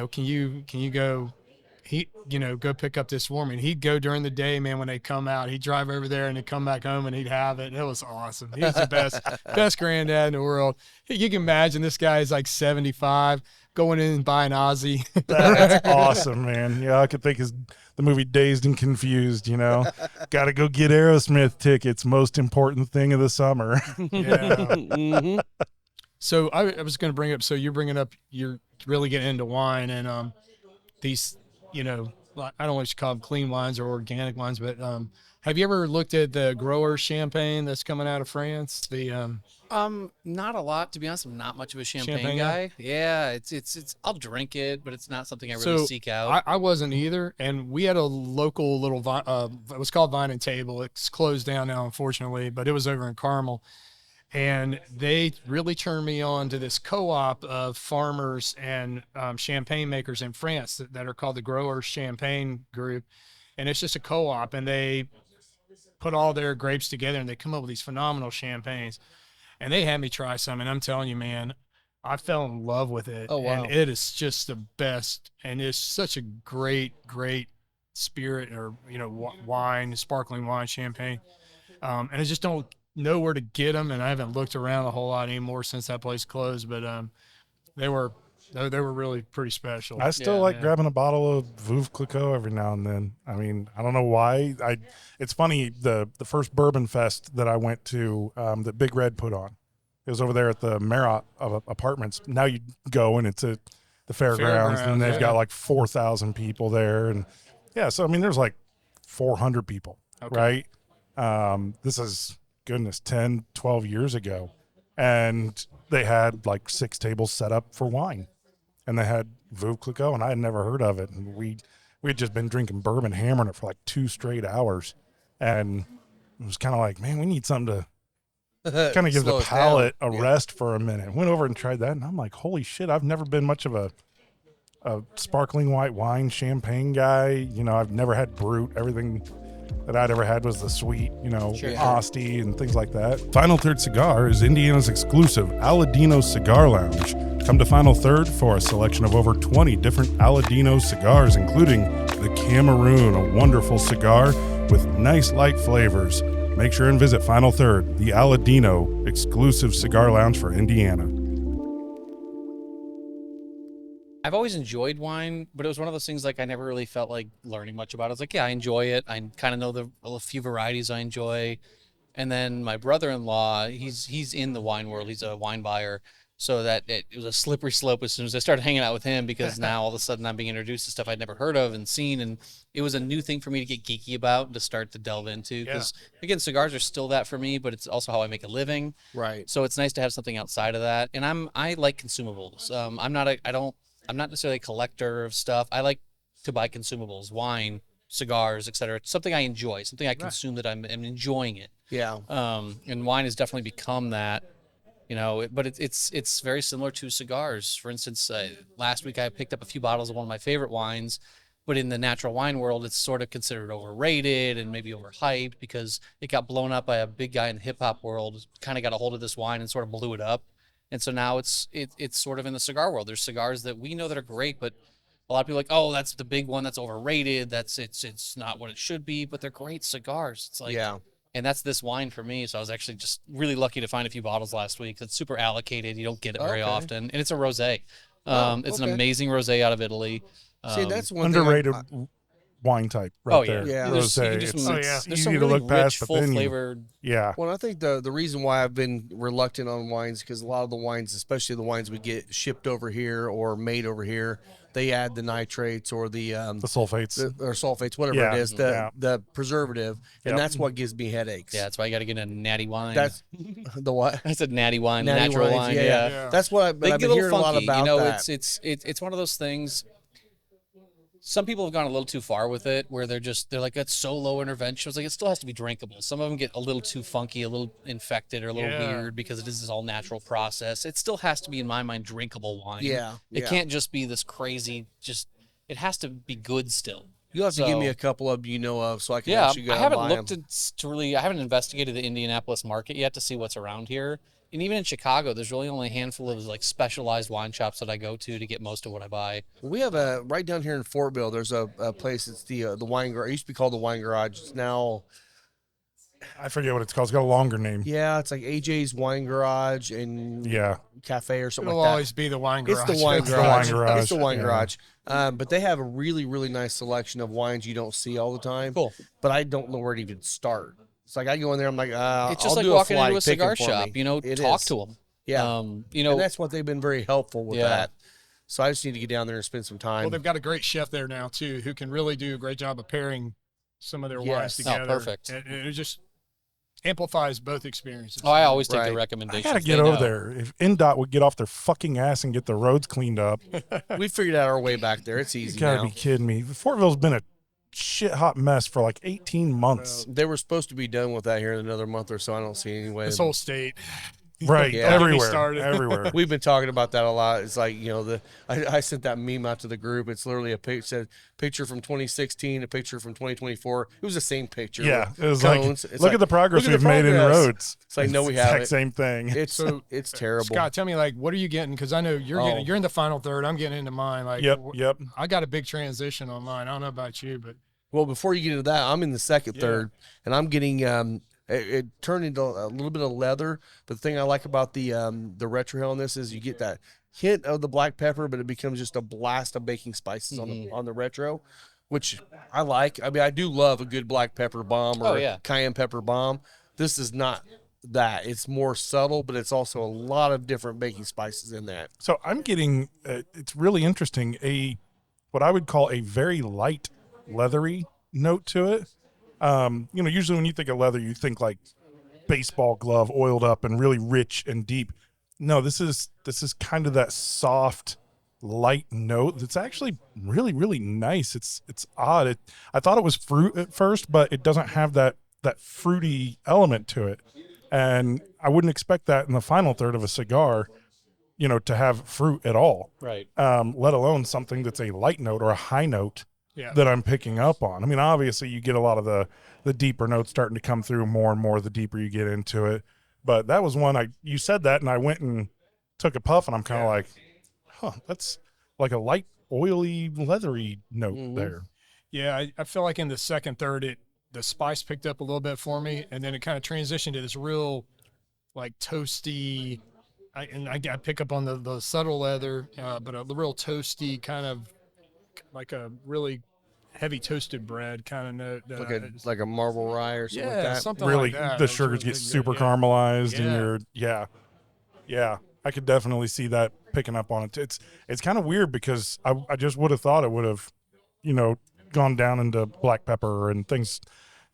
can you go? Go pick up this for me. And he'd go during the day, man, when they come out. He'd drive over there and he'd come back home and he'd have it. It was awesome. He was the best granddad in the world. You can imagine this guy is like 75 going in and buying Ozzy. That's awesome, man. Yeah, I could think of the movie Dazed and Confused, Got to go get Aerosmith tickets. Most important thing of the summer. Yeah. So I was going to bring up, so you're bringing up, you're really getting into wine and these, I don't know what you call them, clean wines or organic wines, but have you ever looked at the grower champagne that's coming out of France? The Not a lot, to be honest. I'm not much of a champagne Champagne guy. Yeah, it's I'll drink it, but it's not something I really seek out. I wasn't either, and we had a local little it was called Vine and Table. It's closed down now, unfortunately, but it was over in Carmel. And they really turned me on to this co-op of farmers and champagne makers in France that are called the Growers Champagne Group. And it's just a co-op, and they put all their grapes together, and they come up with these phenomenal champagnes. And they had me try some, and I'm telling you, man, I fell in love with it. Oh, wow. And it is just the best, and it's such a great spirit or, wine, sparkling wine, champagne. And I just don't know where to get them, and I haven't looked around a whole lot anymore since that place closed, but they were really pretty special. I still Yeah, like yeah. grabbing a bottle of Veuve Clicquot every now and then. I mean, I don't know why. It's funny, the first Bourbon Fest that I went to, that Big Red put on, it was over there at the Marriott of Apartments. Now you go and it's at the fairgrounds, and they've yeah. got like 4,000 people there, and yeah, so I mean, there's like 400 people, right? This is, goodness, 10, 12 years ago, and they had like 6 tables set up for wine, and they had Veuve Clicquot, and I had never heard of it, and we had just been drinking bourbon, hammering it for like 2 straight hours, and it was kind of like, man, we need something to kind of give Slow the us palate down. a Yeah. rest for a minute. Went over and tried that, and I'm like, holy shit, I've never been much of a sparkling white wine champagne guy. I've never had Brut. Everything that I'd ever had was the sweet, Asti and things like that. Final Third Cigar is Indiana's exclusive Aladino Cigar Lounge. Come to Final Third for a selection of over 20 different Aladino cigars, including the Cameroon, a wonderful cigar with nice light flavors. Make sure and visit Final Third, the Aladino exclusive cigar lounge for Indiana. I've always enjoyed wine, but it was one of those things like I never really felt like learning much about it. I was like, yeah, I enjoy it. I kind of know a few varieties I enjoy. And then my brother-in-law, he's in the wine world. He's a wine buyer. So that it was a slippery slope as soon as I started hanging out with him, because now all of a sudden I'm being introduced to stuff I'd never heard of and seen. And it was a new thing for me to get geeky about and to start to delve into. Because, again, cigars are still that for me, but it's also how I make a living. Right. So it's nice to have something outside of that. And I like consumables. I'm not necessarily a collector of stuff. I like to buy consumables, wine, cigars, etc. It's something I enjoy, something I consume that I'm enjoying it. Yeah. And wine has definitely become that. But it's very similar to cigars. For instance, last week I picked up a few bottles of one of my favorite wines, but in the natural wine world, it's sort of considered overrated and maybe overhyped because it got blown up by a big guy in the hip hop world, kind of got a hold of this wine and sort of blew it up. And so now it's sort of in the cigar world. There's cigars that we know that are great, but a lot of people are like, oh, that's the big one, that's overrated, it's not what it should be, but they're great cigars. It's like, Yeah. and that's this wine for me. So I was actually just really lucky to find a few bottles last week. It's super allocated. You don't get it very often. And it's a rosé. It's an amazing rosé out of Italy. See, that's one Underrated thing wine type right there. Yeah. There's, you Rosé. can do some, It's there's easy some to really look past, rich, but full then flavored. yeah. Well, I think the reason why I've been reluctant on wines, because a lot of the wines, especially the wines we get shipped over here or made over here, they add the nitrates or the sulfates. or sulfates, whatever Yeah, it is, the preservative, and that's what gives me headaches. Yeah, that's why you got to get a natty wine. That's the what? I said natty wine, Natty natural wines, wine. yeah. That's what I've They been get a little hearing a lot funky. about that. It's one of those things. Some people have gone a little too far with it, where they're like, that's so low intervention. It's like, it still has to be drinkable. Some of them get a little too funky, a little infected, or a little weird because it is this all natural process. It still has to be, in my mind, drinkable wine. Yeah, It can't just be this crazy. It has to be good still. You'll have to give me a couple of so I can Yeah, actually go I haven't buy looked them. I haven't investigated the Indianapolis market yet to see what's around here. And even in Chicago, there's really only a handful of like specialized wine shops that I go to get most of what I buy. We have right down here in Fortville. There's a place. It's the wine garage. It used to be called the Wine Garage. It's now, I forget what it's called. It's got a longer name. yeah, it's like AJ's Wine Garage and Yeah. Cafe or something It'll like that. always be the wine garage. It's the wine It's the garage. wine garage, It's the wine yeah. garage. But they have a really, really nice selection of wines you don't see all the time. Cool. But I don't know where to even start. It's like I go in there, I'm like, It's just I'll like do walking flight, into a pick 'em cigar for shop. me. It Talk is. to them. Yeah. And that's what they've been very helpful with that. So I just need to get down there and spend some time. Well, they've got a great chef there now too, who can really do a great job of pairing some of their wines Yes. Oh, together. perfect. And it just amplifies both experiences. I always take the Right. I recommendations. gotta get They over know. there. If NDOT would get off their fucking ass and get the roads cleaned up, We figured out our way back there. It's you easy gotta now. be kidding me. Fortville's been a shit hot mess for like 18 months. They were supposed to be done with that here in another month or so. I don't see any way. This whole state. Right, Yeah. Don't get me everywhere, started. everywhere. We've been talking about that a lot. It's like, I sent that meme out to the group. It's literally a picture from 2016, a picture from 2024. It was the same picture. Yeah, with it was cones. like, It's look like, at the progress look at we've the made in progress. roads. It's like, no, we the exact haven't. same thing. It's terrible. Scott, tell me, like, what are you getting? Because I know you're in the final third. I'm getting into mine. Like, Yep. I got a big transition on mine. I don't know about you, but Well, before you get into that, I'm in the second third, and I'm getting it turned into a little bit of leather. But the thing I like about the retrohale on this is you get that hint of the black pepper, but it becomes just a blast of baking spices on the retro, which I like. I mean, I do love a good black pepper bomb or cayenne pepper bomb. This is not that. It's more subtle, but it's also a lot of different baking spices in that. So I'm getting, it's really interesting, what I would call a very light leathery note to it. Usually when you think of leather, you think like baseball glove oiled up and really rich and deep. No, this is kind of that soft, light note that's actually really, really nice. It's odd. I thought it was fruit at first, but it doesn't have that fruity element to it. And I wouldn't expect that in the final third of a cigar, to have fruit at all. Right. Let alone something that's a light note or a high note that I'm picking up on. I mean, obviously you get a lot of the deeper notes starting to come through more and more the deeper you get into it. But that was one you said that and I went and took a puff and I'm kind of like, that's like a light, oily, leathery note there. yeah, I feel like in the second third, the spice picked up a little bit for me, and then it kind of transitioned to this real, like, toasty. I pick up on the subtle leather, but a real toasty kind of, like a really heavy toasted bread kind of note. Like a marble rye or something like that. Something Really, like that. the That's sugars really get good. super caramelized and Yeah. yeah. I could definitely see that picking up on it. It's kind of weird because I just would have thought it would have, gone down into black pepper and things.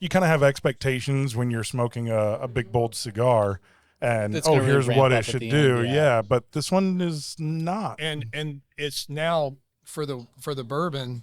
You kind of have expectations when you're smoking a big bold cigar, and It's gonna really here's ramp what up it at should the do. end, Yeah. yeah. But this one is not. And it's now for the bourbon,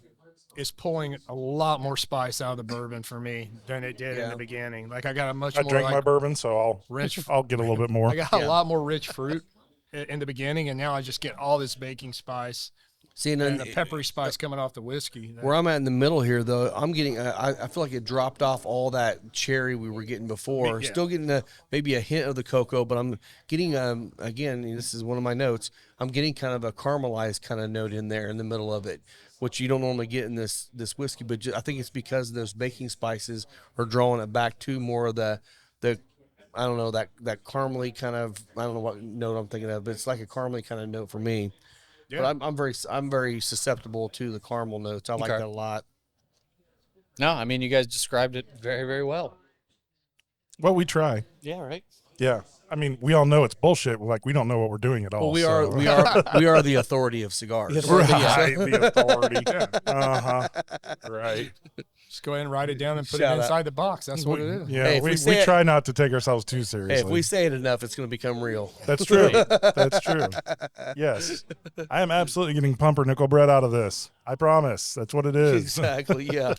it's pulling a lot more spice out of the bourbon for me than it did in the beginning. Like I got a much I more drink like my bourbon, so rich. I'll get a little bit more. I got a lot more rich fruit in the beginning, and now I just get all this baking spice See, and then the peppery spice coming off the whiskey. where I'm at in the middle here, though, I'm getting. I feel like it dropped off all that cherry we were getting before. Yeah. Still getting maybe a hint of the cocoa, but I'm getting again. This is one of my notes. I'm getting kind of a caramelized kind of note in there in the middle of it, which you don't normally get in this whiskey. But I think it's because those baking spices are drawing it back to more of the I don't know, that caramely kind of, I don't know what note I'm thinking of, but it's like a caramely kind of note for me. Yeah. But I'm very susceptible to the caramel notes. I like Okay. that a lot. No, I mean, you guys described it very, very well. Well, we try. Yeah, right. Yeah. I mean, we all know it's bullshit. Like, we don't know what we're doing at all. Well, we so. are the authority of cigars. Right, the authority. Right. Just go ahead and write it down and put Shout it out. inside the box. That's what it is. Yeah, Hey, if we we say it- try not to take ourselves too seriously. Hey, if we say it enough, it's going to become real. That's true. That's true. Yes. I am absolutely getting pumpernickel bread out of this. I promise. That's what it is. Exactly. Yeah.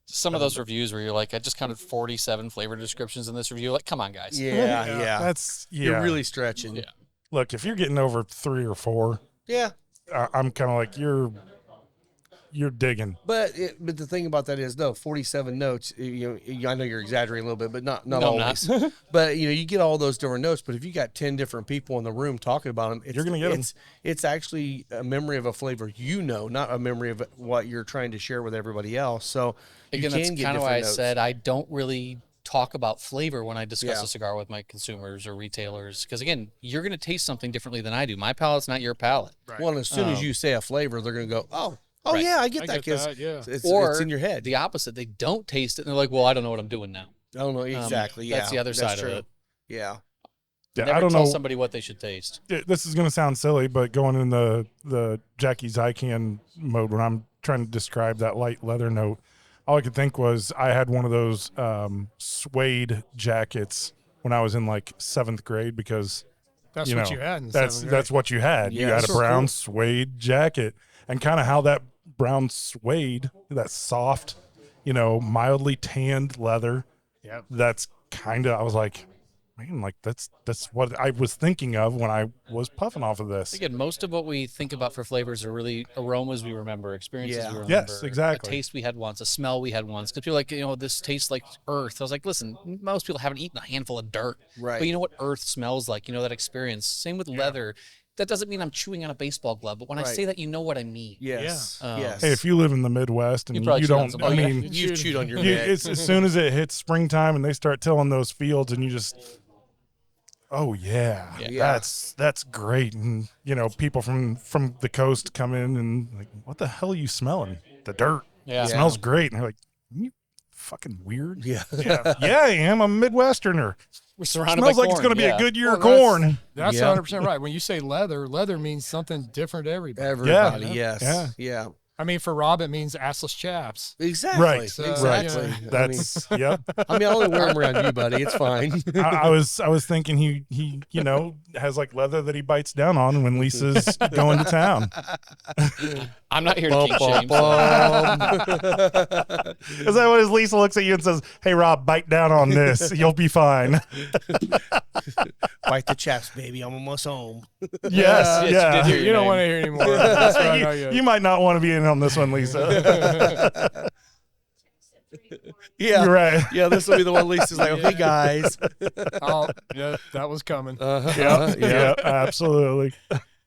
Some of those reviews where you're like, I just counted 47 flavor descriptions in this review. Like, come on, guys. Yeah. You're really stretching. Yeah. Look, if you're getting over 3 or 4, Yeah. I'm kind of like, you're digging. But the thing about that is, no, 47 notes. I know you're exaggerating a little bit, but not No, I'm always. not. But you get all those different notes. But if you got 10 different people in the room talking about them, You're gonna get 'em. It's actually a memory of a flavor, not a memory of what you're trying to share with everybody else. So Again, you that's can get kind of why I different notes. said I don't really talk about flavor when I discuss Yeah. a cigar with my consumers or retailers. Because again, you're going to taste something differently than I do. My palate's not your palate. Well, and as soon as you say a flavor, they're going to go, oh, Right. yeah, I get I that get because that, yeah. it's in your head. The opposite. They don't taste it and they're like, well, I don't know what I'm doing now. I don't know exactly. That's the other side true. of it. Yeah. Yeah, Never I don't tell know. somebody what they should taste. This is going to sound silly, but going in the Jackie Zycan mode when I'm trying to describe that light leather note, all I could think was I had one of those suede jackets when I was in like 7th grade because That's you what know, you had in that's 7th grade. that's what you had. Yeah, you had a so brown cool. suede jacket, and kind of how that brown suede, that soft, mildly tanned leather. Yep. That's kind of, I was like, man, like that's what I was thinking of when I was puffing off of this. Again, most of what we think about for flavors are really aromas we remember, experiences Yeah. we remember. Yes, exactly. A taste we had once, a smell we had once. Because people are like, this tastes like earth. I was like, listen, most people haven't eaten a handful of dirt. Right. But you know what earth smells like. You know that experience. Same with leather. That doesn't mean I'm chewing on a baseball glove, but when I Right. say that, you know what I mean. Yes. Yeah. Yes. Hey, if you live in the Midwest and You you, probably chewed on don't, some I butter. mean, You've chewed on your you, neck. it's as soon as it hits springtime and they start tilling those fields, and you just, oh yeah, Yeah. that's great. And people from the coast come in and like, what the hell are you smelling? The dirt. Yeah. It smells great. And they're like, you fucking weird. Yeah. Yeah, I am. I'm a Midwesterner. We're surrounded Smells by like it's corn, going to be yeah. a good year of Well, corn. That's Yeah. 100% right. When you say leather means something different to everybody. Everybody. Yeah. Yes. Yeah. Yeah. I mean, for Rob, it means assless chaps. Exactly. Right. So, Exactly. yeah. That's yep. I mean, I only wear them around you, buddy. It's fine. I was thinking he has like leather that he bites down on when Lisa's going to town. I'm not here to Bum, kink bum, shame. so- bum. Is that what his Lisa looks at you and says, "Hey Rob, bite down on this. You'll be fine." Bite the chaps, baby. I'm almost home. Yes, Yes, you yeah. did hear You don't want to hear anymore. That's right. I know you might not want to be in on this one, Lisa. Yeah. You're right. Yeah, this will be the one Lisa's like, okay, guys. Oh, yeah, that was coming. Yeah, absolutely.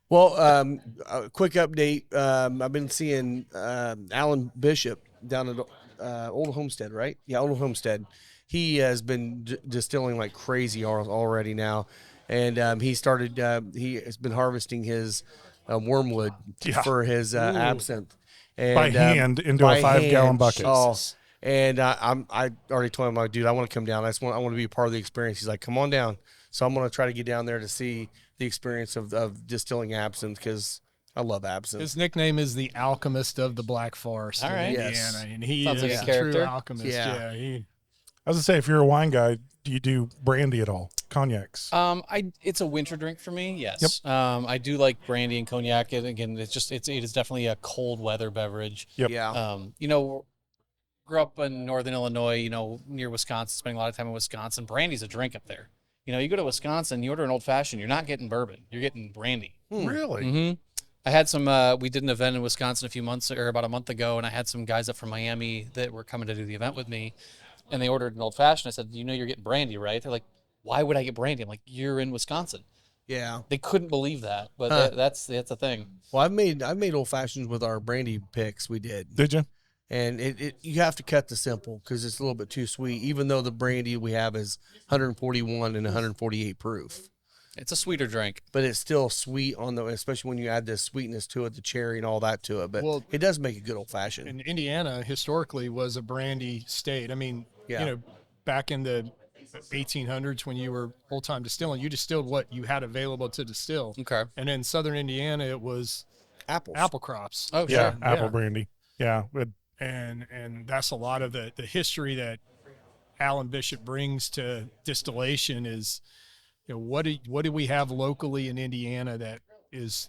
Well, a quick update. I've been seeing Alan Bishop down at Old Homestead, right? Yeah, Old Homestead. He has been distilling like crazy already now. And he has been harvesting his wormwood Yeah. for his absinthe. And, By hand into a by 5-gallon hand. bucket. Oh, and I already told him, like, dude, I want to come down. I want to be a part of the experience. He's like, come on down. So I'm going to try to get down there to see the experience of distilling absinthe because I love absinthe. His nickname is the Alchemist of the Black Forest All in right. Indiana, Yes. and he Sounds like is a a character. true alchemist. Yeah. He, I was gonna say, if you're a wine guy, do you do brandy at all? Cognacs? It's a winter drink for me. Yes. I do like brandy and cognac. And again, it is definitely a cold weather beverage. Yep. Yeah. Grew up in northern Illinois, near Wisconsin, spending a lot of time in Wisconsin. Brandy's a drink up there. You go to Wisconsin, you order an old fashioned, you're not getting bourbon, you're getting brandy. Really? Mm-hmm. I had some. We did an event in Wisconsin about a month ago, and I had some guys up from Miami that were coming to do the event with me, and they ordered an old fashioned. I said, you're getting brandy, right? They're like, why would I get brandy? I'm like, you're in Wisconsin. Yeah. They couldn't believe that, but that's the thing. Well, I've made old fashions with our brandy picks. We did. Did you? And you have to cut the simple because it's a little bit too sweet, even though the brandy we have is 141 and 148 proof. It's a sweeter drink. But it's still sweet especially when you add the sweetness to it, the cherry and all that to it. But Well, it does make a good old fashioned. and Indiana historically was a brandy state. I mean, Yeah. back in the 1800s when you were old time distilling, you distilled what you had available to distill. Okay. And in southern Indiana, it was Apples. apple crops. Oh, Yeah, sure. apple brandy. Yeah, And that's a lot of the history that Alan Bishop brings to distillation is, what do we have locally in Indiana that is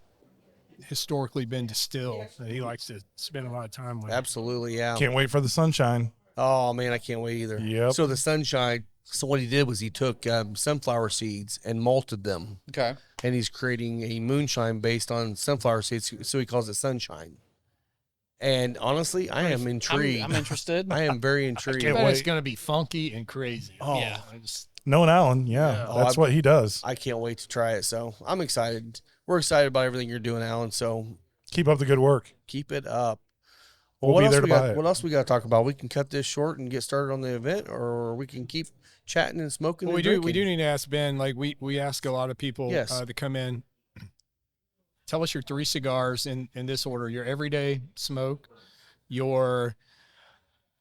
historically been distilled that he likes to spend a lot of time with. Absolutely, yeah. Can't wait for the sunshine. Oh man, I can't wait either. Yep. So the sunshine. So what he did was he took sunflower seeds and malted them, Okay. and he's creating a moonshine based on sunflower seeds. So he calls it sunshine. And honestly, I am intrigued. I'm interested. I am very intrigued. can't But wait. it's going to be funky and crazy. Oh. Yeah. I just- Knowing Alan, yeah, Oh, that's what he does. I can't wait to try it. So I'm excited. We're excited about everything you're doing, Alan. So Keep up the good work. keep it up. We'll what be else there we to buy got? it. What else we got to talk about? We can cut this short and get started on the event, or we can keep chatting and smoking. Well, and we drinking. do need to ask Ben. Like we ask a lot of people Yes. to come in. Tell us your 3 cigars in this order: your everyday smoke, your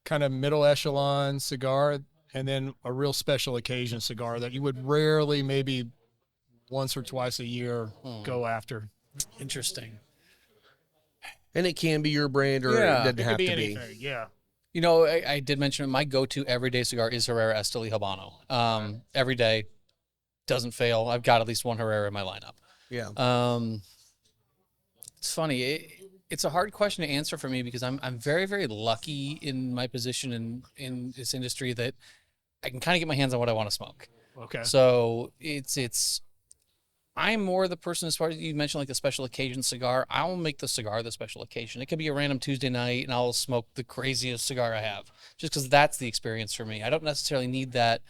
kind of middle echelon cigar, and then a real special occasion cigar that you would rarely, maybe once or twice a year, go after. Interesting. And it can be your brand, or Yeah. it doesn't have to be. anything. Yeah. You know, I did mention my go-to everyday cigar is Herrera Esteli Habano. Every day, doesn't fail. I've got at least one Herrera in my lineup. Yeah. It's funny. It's a hard question to answer for me because I'm very, very lucky in my position in this industry that I can kind of get my hands on what I want to smoke. Okay. So I'm more the person, as far as you mentioned, like the special occasion cigar. I'll make the cigar the special occasion. It could be a random Tuesday night, and I'll smoke the craziest cigar I have, just because that's the experience for me. I don't necessarily need that.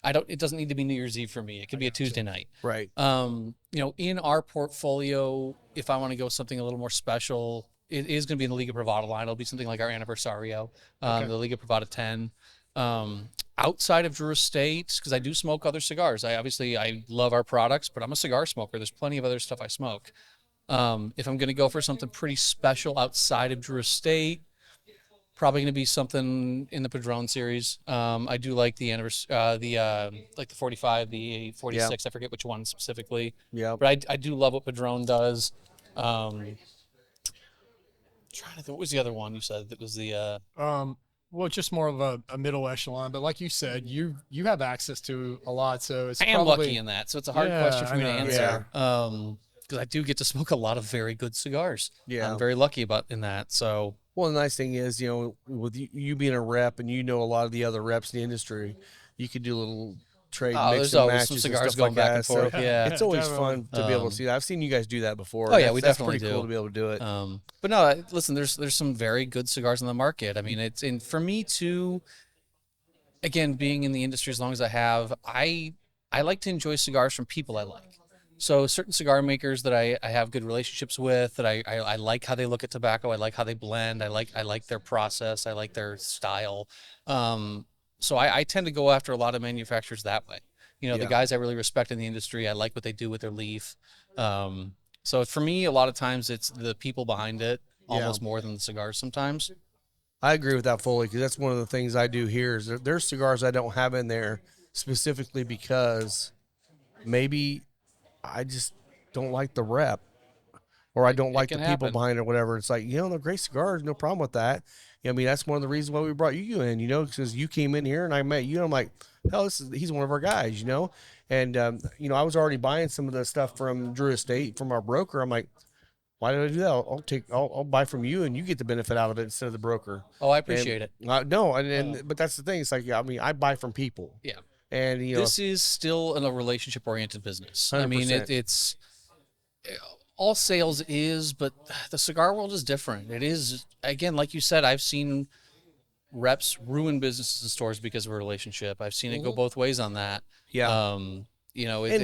It doesn't need to be New Year's Eve for me. It could be a Tuesday night. Right. In our portfolio, if I want to go something a little more special, it is going to be in the Liga Privada line. It'll be something like our Anniversario, the Liga Privada 10. Outside of Drew Estate, because I do smoke other cigars. I love our products, but I'm a cigar smoker. There's plenty of other stuff I smoke. If I'm going to go for something pretty special outside of Drew Estate, probably going to be something in the Padron series. I do like the like the 45, the 46. I forget which one specifically. Yeah. But I do love what Padron does. Trying to think, what was the other one you said that was the Well, just more of a middle echelon, but like you said, you have access to a lot, so it's I am probably lucky in that, so it's a hard Yeah, question for I me to know. answer. Because I do get to smoke a lot of very good cigars. Yeah. I'm very lucky in that. So Well, the nice thing is, with you being a rep and a lot of the other reps in the industry, you could do a little trade mix there's and always matches some and cigars stuff going like back that. and forth. So Yeah. it's always definitely. fun to be able to see that. I've seen you guys do that before. Oh, yeah, we that's definitely pretty cool do. to be able to do it. but no, listen, there's some very good cigars on the market. I mean, and for me too, again, being in the industry as long as I have, I like to enjoy cigars from people I like. So certain cigar makers that I have good relationships with, that I like how they look at tobacco, I like how they blend, I like their process, I like their style. So I tend to go after a lot of manufacturers that way. The guys I really respect in the industry, I like what they do with their leaf. So for me, a lot of times it's the people behind it almost more than the cigars sometimes. I agree with that fully because that's one of the things I do here is there's cigars I don't have in there specifically because maybe I just don't like the rep, or I don't like the can people happen. behind it, or whatever. It's like, they're great cigars, no problem with that. I mean, that's one of the reasons why we brought you in, because you came in here and I met you, and I'm like, hell, he's one of our guys, And, I was already buying some of the stuff from Drew Estate from our broker. I'm like, why did I do that? I'll buy from you, and you get the benefit out of it instead of the broker. Oh, I appreciate it. No, but that's the thing. It's like, I buy from people. Yeah. And, This is still a relationship-oriented business. I mean, 100%. it's all sales is, but the cigar world is different. It is, again, like you said, I've seen reps ruin businesses and stores because of a relationship. I've seen it go both ways on that. Yeah. And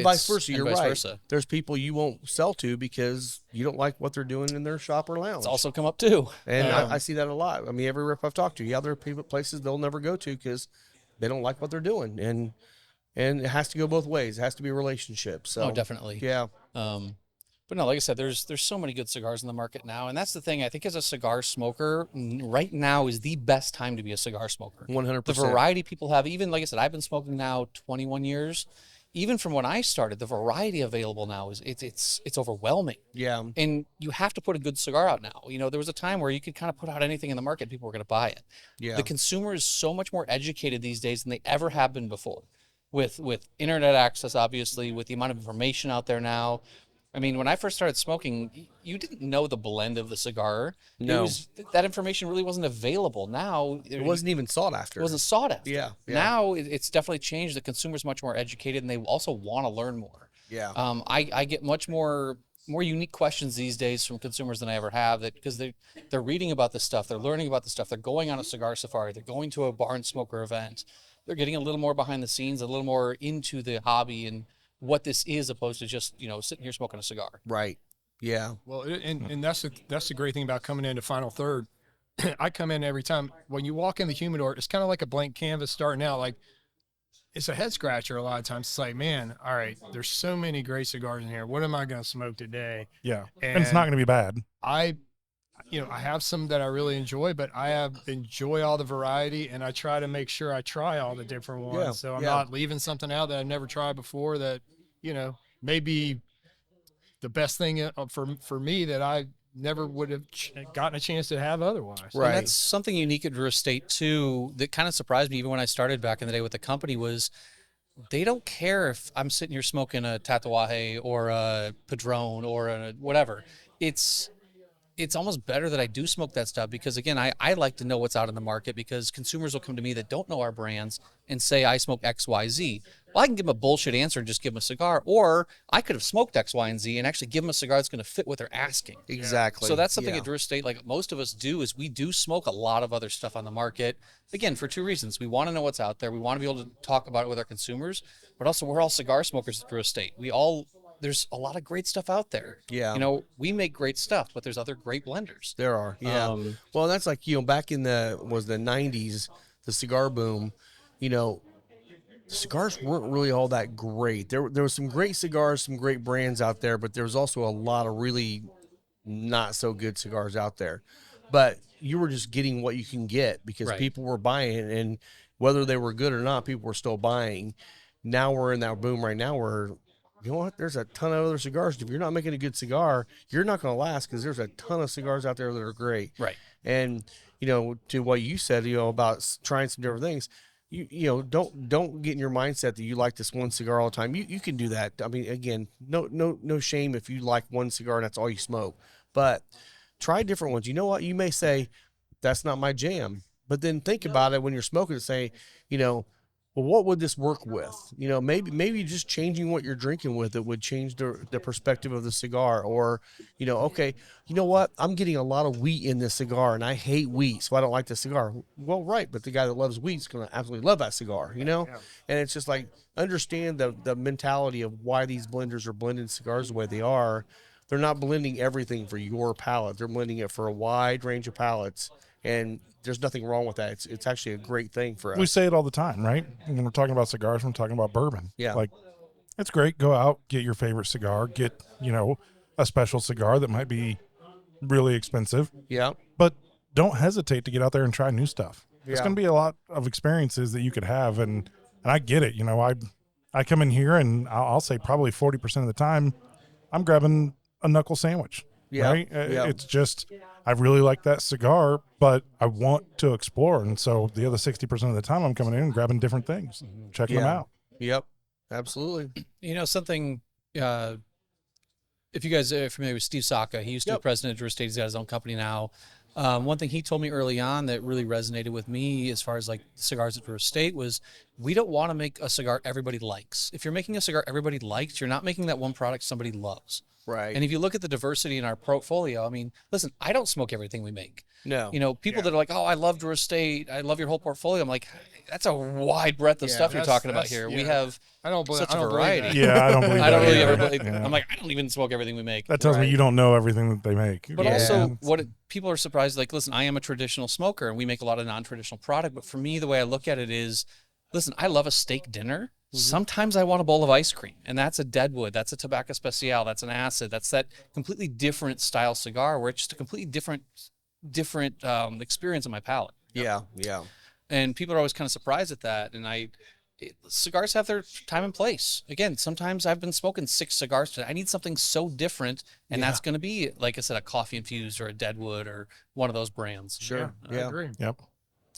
vice versa. You're vice right. versa. There's people you won't sell to because you don't like what they're doing in their shop or lounge. It's also come up too. And I see that a lot. I mean, every rep I've talked to, there are places they'll never go to because they don't like what they're doing. And it has to go both ways. It has to be a relationship. So Definitely. Yeah. But no, like I said, there's so many good cigars in the market now, and that's the thing. I think as a cigar smoker, right now is the best time to be a cigar smoker. 100%. The variety people have, even like I said, I've been smoking now 21 years. Even from when I started, the variety available now is it's overwhelming. Yeah. And you have to put a good cigar out now. There was a time where you could kind of put out anything in the market, people were going to buy it. Yeah. The consumer is so much more educated these days than they ever have been before. With internet access, obviously, with the amount of information out there now. I mean, when I first started smoking, you didn't know the blend of the cigar. No. That information really wasn't available. Now It wasn't even sought after. It wasn't sought after. Yeah. Now it's definitely changed. The consumer's much more educated, and they also want to learn more. Yeah. I get much more unique questions these days from consumers than I ever have, because they're reading about this stuff, they're learning about this stuff, they're going on a cigar safari, they're going to a barn smoker event, they're getting a little more behind the scenes, a little more into the hobby and what this is, opposed to just sitting here smoking a cigar. Right. Yeah. Well, and that's the great thing about coming into Final Third. I come in every time. When you walk in the humidor, it's kind of like a blank canvas starting out. Like, it's a head scratcher a lot of times. It's like, man, all right, there's so many great cigars in here. What am I going to smoke today? Yeah. And it's not going to be bad. I have some that I really enjoy, but I enjoy all the variety, and I try to make sure I try all the different ones. Yeah, So I'm yeah. not leaving something out that I've never tried before that, maybe the best thing for me that I never would have gotten a chance to have otherwise. Right. And that's something unique at Drew Estate too that kind of surprised me even when I started back in the day with the company was they don't care if I'm sitting here smoking a Tatuaje or a Padron or a whatever. It's almost better that I do smoke that stuff because, again, I like to know what's out in the market because consumers will come to me that don't know our brands and say, I smoke X, Y, Z. Well, I can give them a bullshit answer and just give them a cigar, or I could have smoked X, Y, and Z and actually give them a cigar that's going to fit what they're asking. Exactly. So that's something Yeah. at Drew Estate, like most of us do, is we do smoke a lot of other stuff on the market. Again, for two reasons. We want to know what's out there. We want to be able to talk about it with our consumers, but also we're all cigar smokers at Drew Estate. There's a lot of great stuff out there. Yeah. We make great stuff, but there's other great blenders. There are, yeah. Well, that's like, back in the 90s, the cigar boom, the cigars weren't really all that great. There were some great cigars, some great brands out there, but there was also a lot of really not so good cigars out there. But you were just getting what you can get because Right. people were buying, and whether they were good or not, people were still buying. Now we're in that boom right now where, you know what? There's a ton of other cigars. If you're not making a good cigar, you're not going to last because there's a ton of cigars out there that are great. Right. And, to what you said, about trying some different things, don't get in your mindset that you like this one cigar all the time. You can do that. I mean, again, no shame if you like one cigar and that's all you smoke. But try different ones. You know what? You may say, that's not my jam. But then think about it when you're smoking and say, well, what would this work with? Maybe just changing what you're drinking with it would change the perspective of the cigar. Or, okay, you know what? I'm getting a lot of wheat in this cigar, and I hate wheat, so I don't like the cigar. Well, right, but the guy that loves wheat is going to absolutely love that cigar, And it's just like, understand the mentality of why these blenders are blending cigars the way they are. They're not blending everything for your palate. They're blending it for a wide range of palates, and there's nothing wrong with that. It's actually a great thing for us. We say it all the time, right? When we're talking about cigars, we're talking about bourbon. Yeah. Like, it's great. Go out, get your favorite cigar, get, a special cigar that might be really expensive, Yeah. but don't hesitate to get out there and try new stuff. It's Yeah. going to be a lot of experiences that you could have. And I get it. I come in here and I'll say probably 40% of the time I'm grabbing a knuckle sandwich. Yeah, Right? yeah. It's just, I really like that cigar, but I want to explore. And so the other 60% of the time I'm coming in and grabbing different things, checking them Yeah. out. Yep, absolutely. You know, something, if you guys are familiar with Steve Saka, he used to be president of Drew Estate. He's got his own company now. One thing he told me early on that really resonated with me as far as like cigars at Drew Estate was we don't want to make a cigar everybody likes. If you're making a cigar everybody likes, you're not making that one product somebody loves. Right. And if you look at the diversity in our portfolio, I mean, listen, I don't smoke everything we make. No. You know, people that are like, oh, I love Drew Estate, I love your whole portfolio. I'm like, that's a wide breadth of stuff you're talking about here. We have such a variety. Yeah, I don't believe I don't that really either. ever believe. Yeah. I'm like, I don't even smoke everything we make. That tells me you don't know everything that they make. But also, people are surprised. Like, listen, I am a traditional smoker, and we make a lot of non-traditional product. But for me, the way I look at it is, listen, I love a steak dinner. Sometimes I want a bowl of ice cream, and that's a Deadwood, that's a Tobacco Especial, that's an Acid, that's that completely different style cigar where it's just a completely different experience on my palate. Yeah. And people are always kind of surprised at that. And cigars have their time and place. Again, sometimes I've been smoking 6 cigars today. I need something so different, and that's going to be, like I said, a coffee infused or a Deadwood or one of those brands. Sure. I agree. Yep,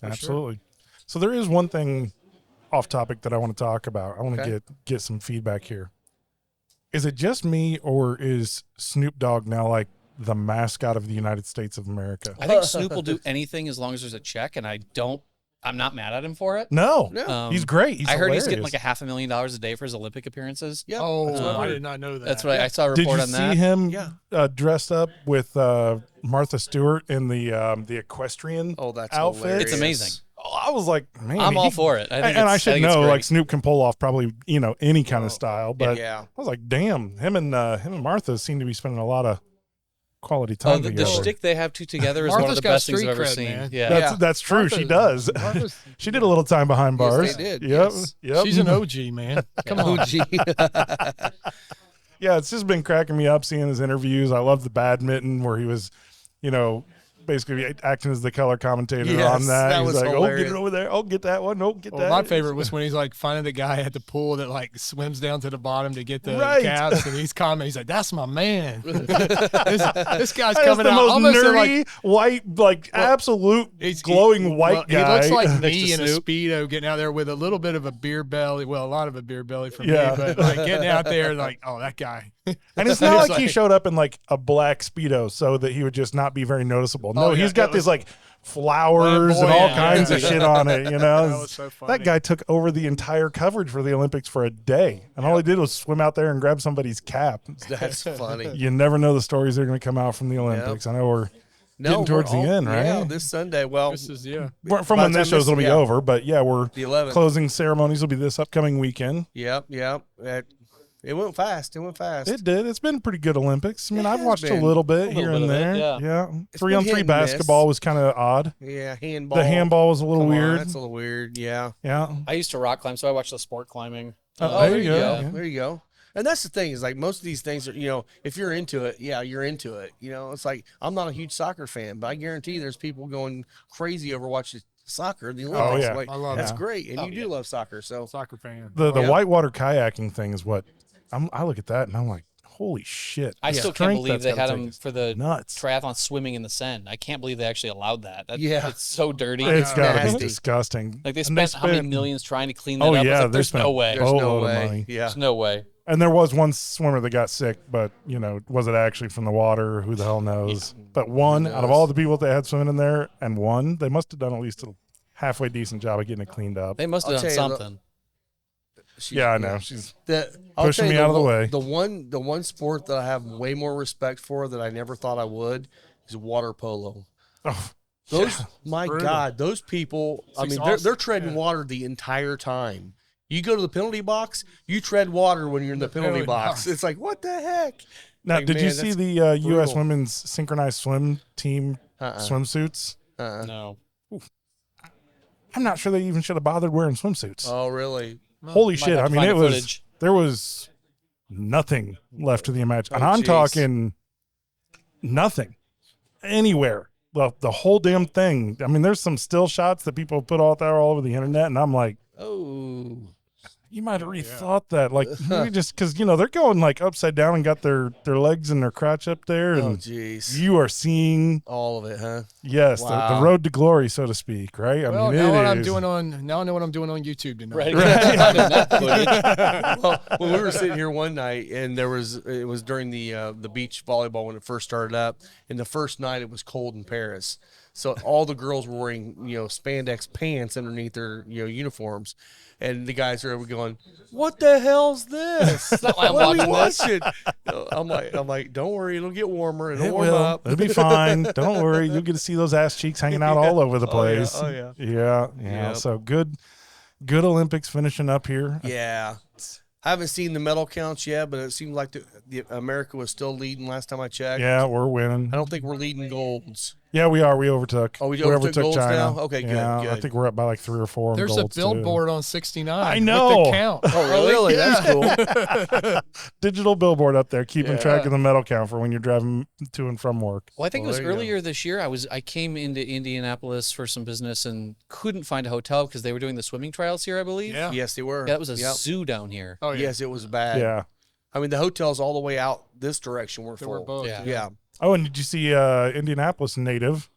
absolutely. So there is one thing off topic that I want to talk about. I want to get some feedback here. Is it just me, or is Snoop Dogg now like the mascot of the United States of America? I think Snoop will do anything as long as there's a check, and I'm not mad at him for it. No. He's great. I heard he's getting like $500,000 a day for his Olympic appearances. Yep. Oh, I did not know that. That's what I saw a Did report you on see that. him dressed up with Martha Stewart in the equestrian that's outfit? hilarious. It's amazing. Oh, I was like, man, I'm all for it. And I should know, great. like Snoop can pull off probably any kind of style, but Yeah. I was like, damn, him and Martha seem to be spending a lot of quality time the together. shtick they have two together is one of Martha's the got best things street I've ever cred, seen. man. Yeah. That's true. She does. Martha's- She did a little time behind bars. they did. Yep. Yes. Yep. She's an OG, man. Come on. Yeah, it's just been cracking me up seeing his interviews. I love the badminton where he was, basically acting as the color commentator Yes, on that. that He's was like, hilarious. oh, get it over there. Oh, get that one. Oh, get Well, that. my favorite was when he's like finding the guy at the pool that like swims down to the bottom to get the Right. caps, and he's commenting. He's like, "That's my man." this guy's That's coming the out most almost in, nerdy, like white, absolute glowing white guy. He looks like Next me to in a Snoop. Speedo getting out there with a little bit of a beer belly. Well, a lot of a beer belly for Yeah. me, but like getting out there, like, oh, that guy. And it's not It's like he like- showed up in like a black Speedo so that he would just not be very noticeable. No, Oh, yeah, he's got that these was- like flowers and all Flamboyant, kinds yeah. of shit on it, That was so funny. That guy took over the entire coverage for the Olympics for a day. And all he did was swim out there and grab somebody's cap. That's funny. You never know the stories that are going to come out from the Olympics. I know we're getting towards the end, right? Yeah, this Sunday. Well, This is From when this show's will be over, but yeah, we're the 11th. closing ceremonies will be this upcoming weekend. Yep. It went fast. It did. It's been a pretty good Olympics. I mean, I've has watched a been. little bit little here bit and of it, there. yeah. Yeah. It's 3-on-3 been hit and miss. basketball was kind of odd. Yeah, handball. The handball was a little Come on, weird. that's a little weird. Yeah. Yeah. I used to rock climb, so I watched the sport climbing. There you go. yeah. Yeah. There you go. And that's the thing is like most of these things are, if you're into it, you're into it. It's like I'm not a huge soccer fan, but I guarantee there's people going crazy over watching soccer, the Olympics. yeah. Like, I love that's that. great. And you do love soccer. So soccer fan. The Yeah. whitewater kayaking thing is what I look at that and I'm like, holy shit. I the still can't strength believe that's they gotta had take him is for the nuts. triathlon swimming in the Seine. I can't believe they actually allowed that. Yeah. It's so dirty. It's got to be nasty. disgusting. Like they And spent how many millions trying to clean that Oh up? It's yeah, like, they there's spent no way. a there's no boatload of way. money. Yeah. There's no way. And there was one swimmer that got sick, but was it actually from the water? Who the hell knows? But one out of all the people that had swimming in there, and one, they must have done at least a halfway decent job of getting it cleaned up. They must have I'll done tell you, something. Yeah, I know. She's I'll pushing tell you me out of the way. The one sport that I have way more respect for that I never thought I would is water polo. oh, Those, my Brutal. God, those people. I mean, exhausting. they're treading water the entire time. You go to the penalty box, you tread water when you're in the penalty Penalty box. box. It's like, what the heck? now, Like, did you man, see that's the U.S. brutal. women's synchronized swim team swimsuits? No. I'm not sure they even should have bothered wearing swimsuits. Oh, really? Holy Might shit! have I to mean, find it the was footage. there was nothing left to the imagination, and Oh, I'm jeez. talking nothing anywhere. Well, the whole damn thing. I mean, there's some still shots that people put out there all over the internet, and I'm like, Oh, you might have rethought that. Like, maybe just because, they're going like upside down and got their legs and their crotch up there. Oh, And jeez. you are seeing, All of it, huh? yes, Wow. the road to glory, so to speak, right? Well, it now what is. I'm doing on now I know what I'm doing on YouTube tonight. Right. Well, when we were sitting here one night, and it was during the beach volleyball when it first started up, and the first night it was cold in Paris, so all the girls were wearing spandex pants underneath their uniforms, and the guys are over going, "What the hell's this? That's not why I'm What are we watching this." watching?" I'm like, "Don't worry, it'll get warmer. It'll It warm will. up. It'll be fine. Don't worry. You'll get to see those ass cheeks hanging out all over the place. Oh, yeah. Yeah. Yep. So good Olympics finishing up here. Yeah." I haven't seen the medal counts yet, but it seemed like the America was still leading last time I checked. Yeah, we're winning. I don't think we're leading golds. Yeah, we are. We overtook. Oh, we overtook golds China. now? Okay, good, Yeah, I good. think we're up by like 3 or 4 There's golds a billboard on 69. I know. With the count. Oh, really? That's cool. Digital billboard up there keeping Yeah. track of the medal count for when you're driving to and from work. Well, I think Well, it was there you go. earlier this year. I came into Indianapolis for some business and couldn't find a hotel because they were doing the swimming trials here, I believe. Yeah. Yes, they were. Yeah, that was a Yep. zoo down here. Oh, yeah. Yes, it was bad. Yeah. I mean, the hotels all the way out this direction were They full. were both. Yeah. Yeah. Oh, and did you see Indianapolis native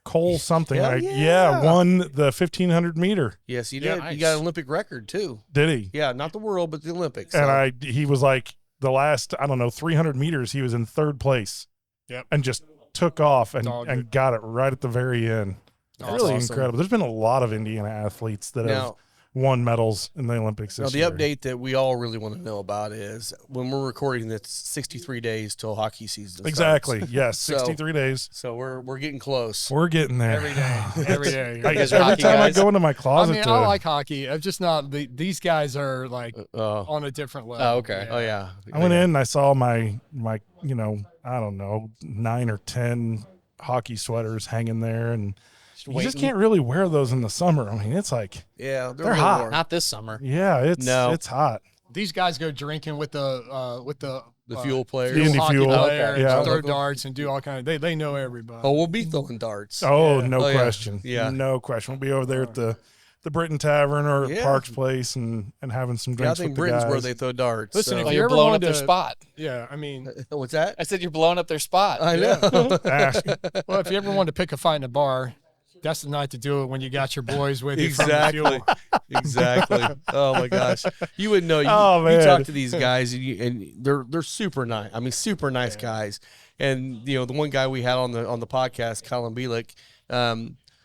Cole something? Hell right? yeah. Won the 1,500 meter. Yes, he Yeah, did. nice. He got an Olympic record too. Did he? Yeah, not the world, but the Olympics. And he was like the last 300 meters. He was in 3rd place. Yep. And just took off and Dogged and got it right at the very end. That's Really awesome. incredible. There's been a lot of Indiana athletes that have Now, won medals in the Olympics now this the year. update that we all really want to know about is when we're recording, it's 63 days till hockey season starts. Exactly. Yes, So- 63 days. So we're getting close. We're getting there. Every day. Every day. I, You guys are every hockey time guys? I go into my I closet mean, to I like hockey. I'm just not. These guys are like Oh, on a different level. Oh, okay. oh yeah. I went in and I saw my I don't know, 9 or 10 hockey sweaters hanging there, and you just waiting. can't really wear those in the summer. I mean, it's like, Yeah, They're hot. warm. Not this summer. yeah, No. it's hot. These guys go drinking with the The fuel players. The Indy hockey Fuel. player Okay. and Yeah. throw darts and do all kind of. They know everybody. Oh, we'll be throwing darts. Oh, Yeah. no Oh, yeah. question. Yeah. No question. We'll be over there at the Britain Tavern or at Yeah. Parks Place and having some Yeah, I drinks think with the Britain's guys. where they throw darts. Listen, so. if Oh, you you're ever blowing up wanted their to- spot. Yeah, I mean, What's that? I said you're blowing up their spot. I know. Ask. well, if you ever wanted to pick a fight in a bar, that's the night to do it when you got your boys with you. from the Exactly. fuel. Exactly. Oh my gosh, you wouldn't know. You, Oh, you man. talk to these guys, and they're super nice. I mean, super nice guys. And the one guy we had on the podcast, Colin Bielik,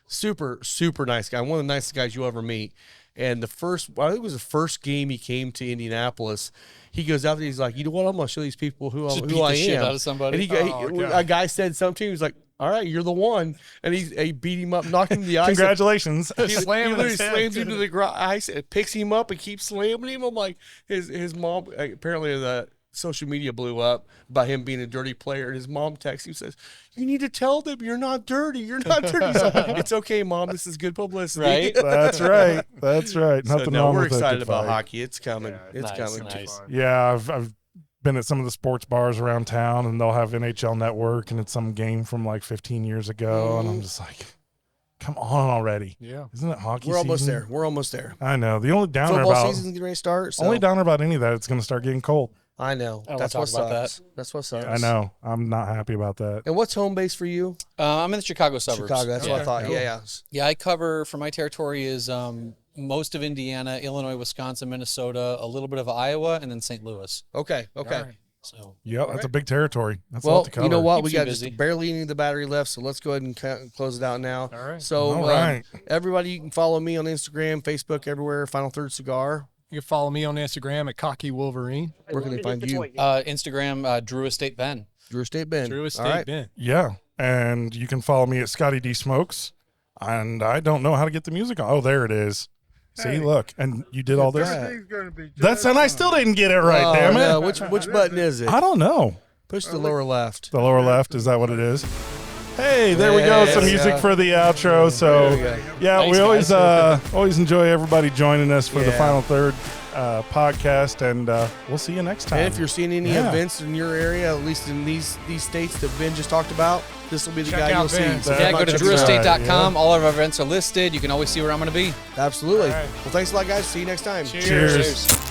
super nice guy. One of the nicest guys you'll ever meet. And I think it was the first game he came to Indianapolis. He goes out there. He's like, you know what? I'm gonna show these people who Just beat I the shit am. out of somebody. And Oh, God. a guy said something to him. He was like, all right, you're the one. And he beat him up, knocked him in the ice. Congratulations. He Slamming literally his head slams to him to the ice and picks him up and keeps slamming him. I'm like, his mom, apparently the social media blew up by him being a dirty player. And his mom texts him, says, you need to tell them you're not dirty. You're not dirty. He's like, it's okay, Mom. This is good publicity. Right? That's right. That's right. So, Nothing no, wong we're with that excited good about fight. hockey. It's coming. It's Nice, coming. nice. Yeah, I've been at some of the sports bars around town, and they'll have NHL Network, and it's some game from like 15 years ago, and I'm just like, come on already. Yeah. Isn't it hockey We're almost season? there. We're almost there. I know. The only downer Football about season's getting ready to start. So. only downer about any of that, it's going to start getting cold. I know. I don't That's wanna what talk about sucks. That's what sucks. I know. I'm not happy about that. And what's home base for you? I'm in the Chicago suburbs. Chicago. That's what I thought. Cool. Yeah. Yeah, I cover for my territory is most of Indiana, Illinois, Wisconsin, Minnesota, a little bit of Iowa, and then St. Louis. Okay. Okay. All right. So Yeah, that's a big territory. That's a lot Well, to cover. you know what? We Keeps you got busy. just barely any of the battery left, so let's go ahead and close it out now. All right. So, All right. everybody, you can follow me on Instagram, Facebook, everywhere. Final Third Cigar. You can follow me on Instagram at Cocky Wolverine. Where can they find you? Instagram, Drew Estate Ben. Drew Estate Ben. Drew All Estate right. Ben. Yeah, and you can follow me at Scotty D Smokes, and I don't know how to get the music on. Oh, there it is. See, look, and you did all this. That's and I still didn't get it right. Oh, Damn it! no. Which button is it? I don't know. Push the lower left. The lower left, is that what it is? Hey, there we go. There Some we music go. for the outro. So, There we go. yeah, Thanks, we always guys. always enjoy everybody joining us for the Yeah. final third. podcast, and we'll see you next time. And if you're seeing any events in your area, at least in these states that Ben just talked about, this will be the guy out you'll Ben. see. So Yeah, go to That's drewestate.com. right, All of our events are listed. You can always see where I'm going to be. absolutely. All right. Well, thanks a lot, guys. See you next time. Cheers. Cheers.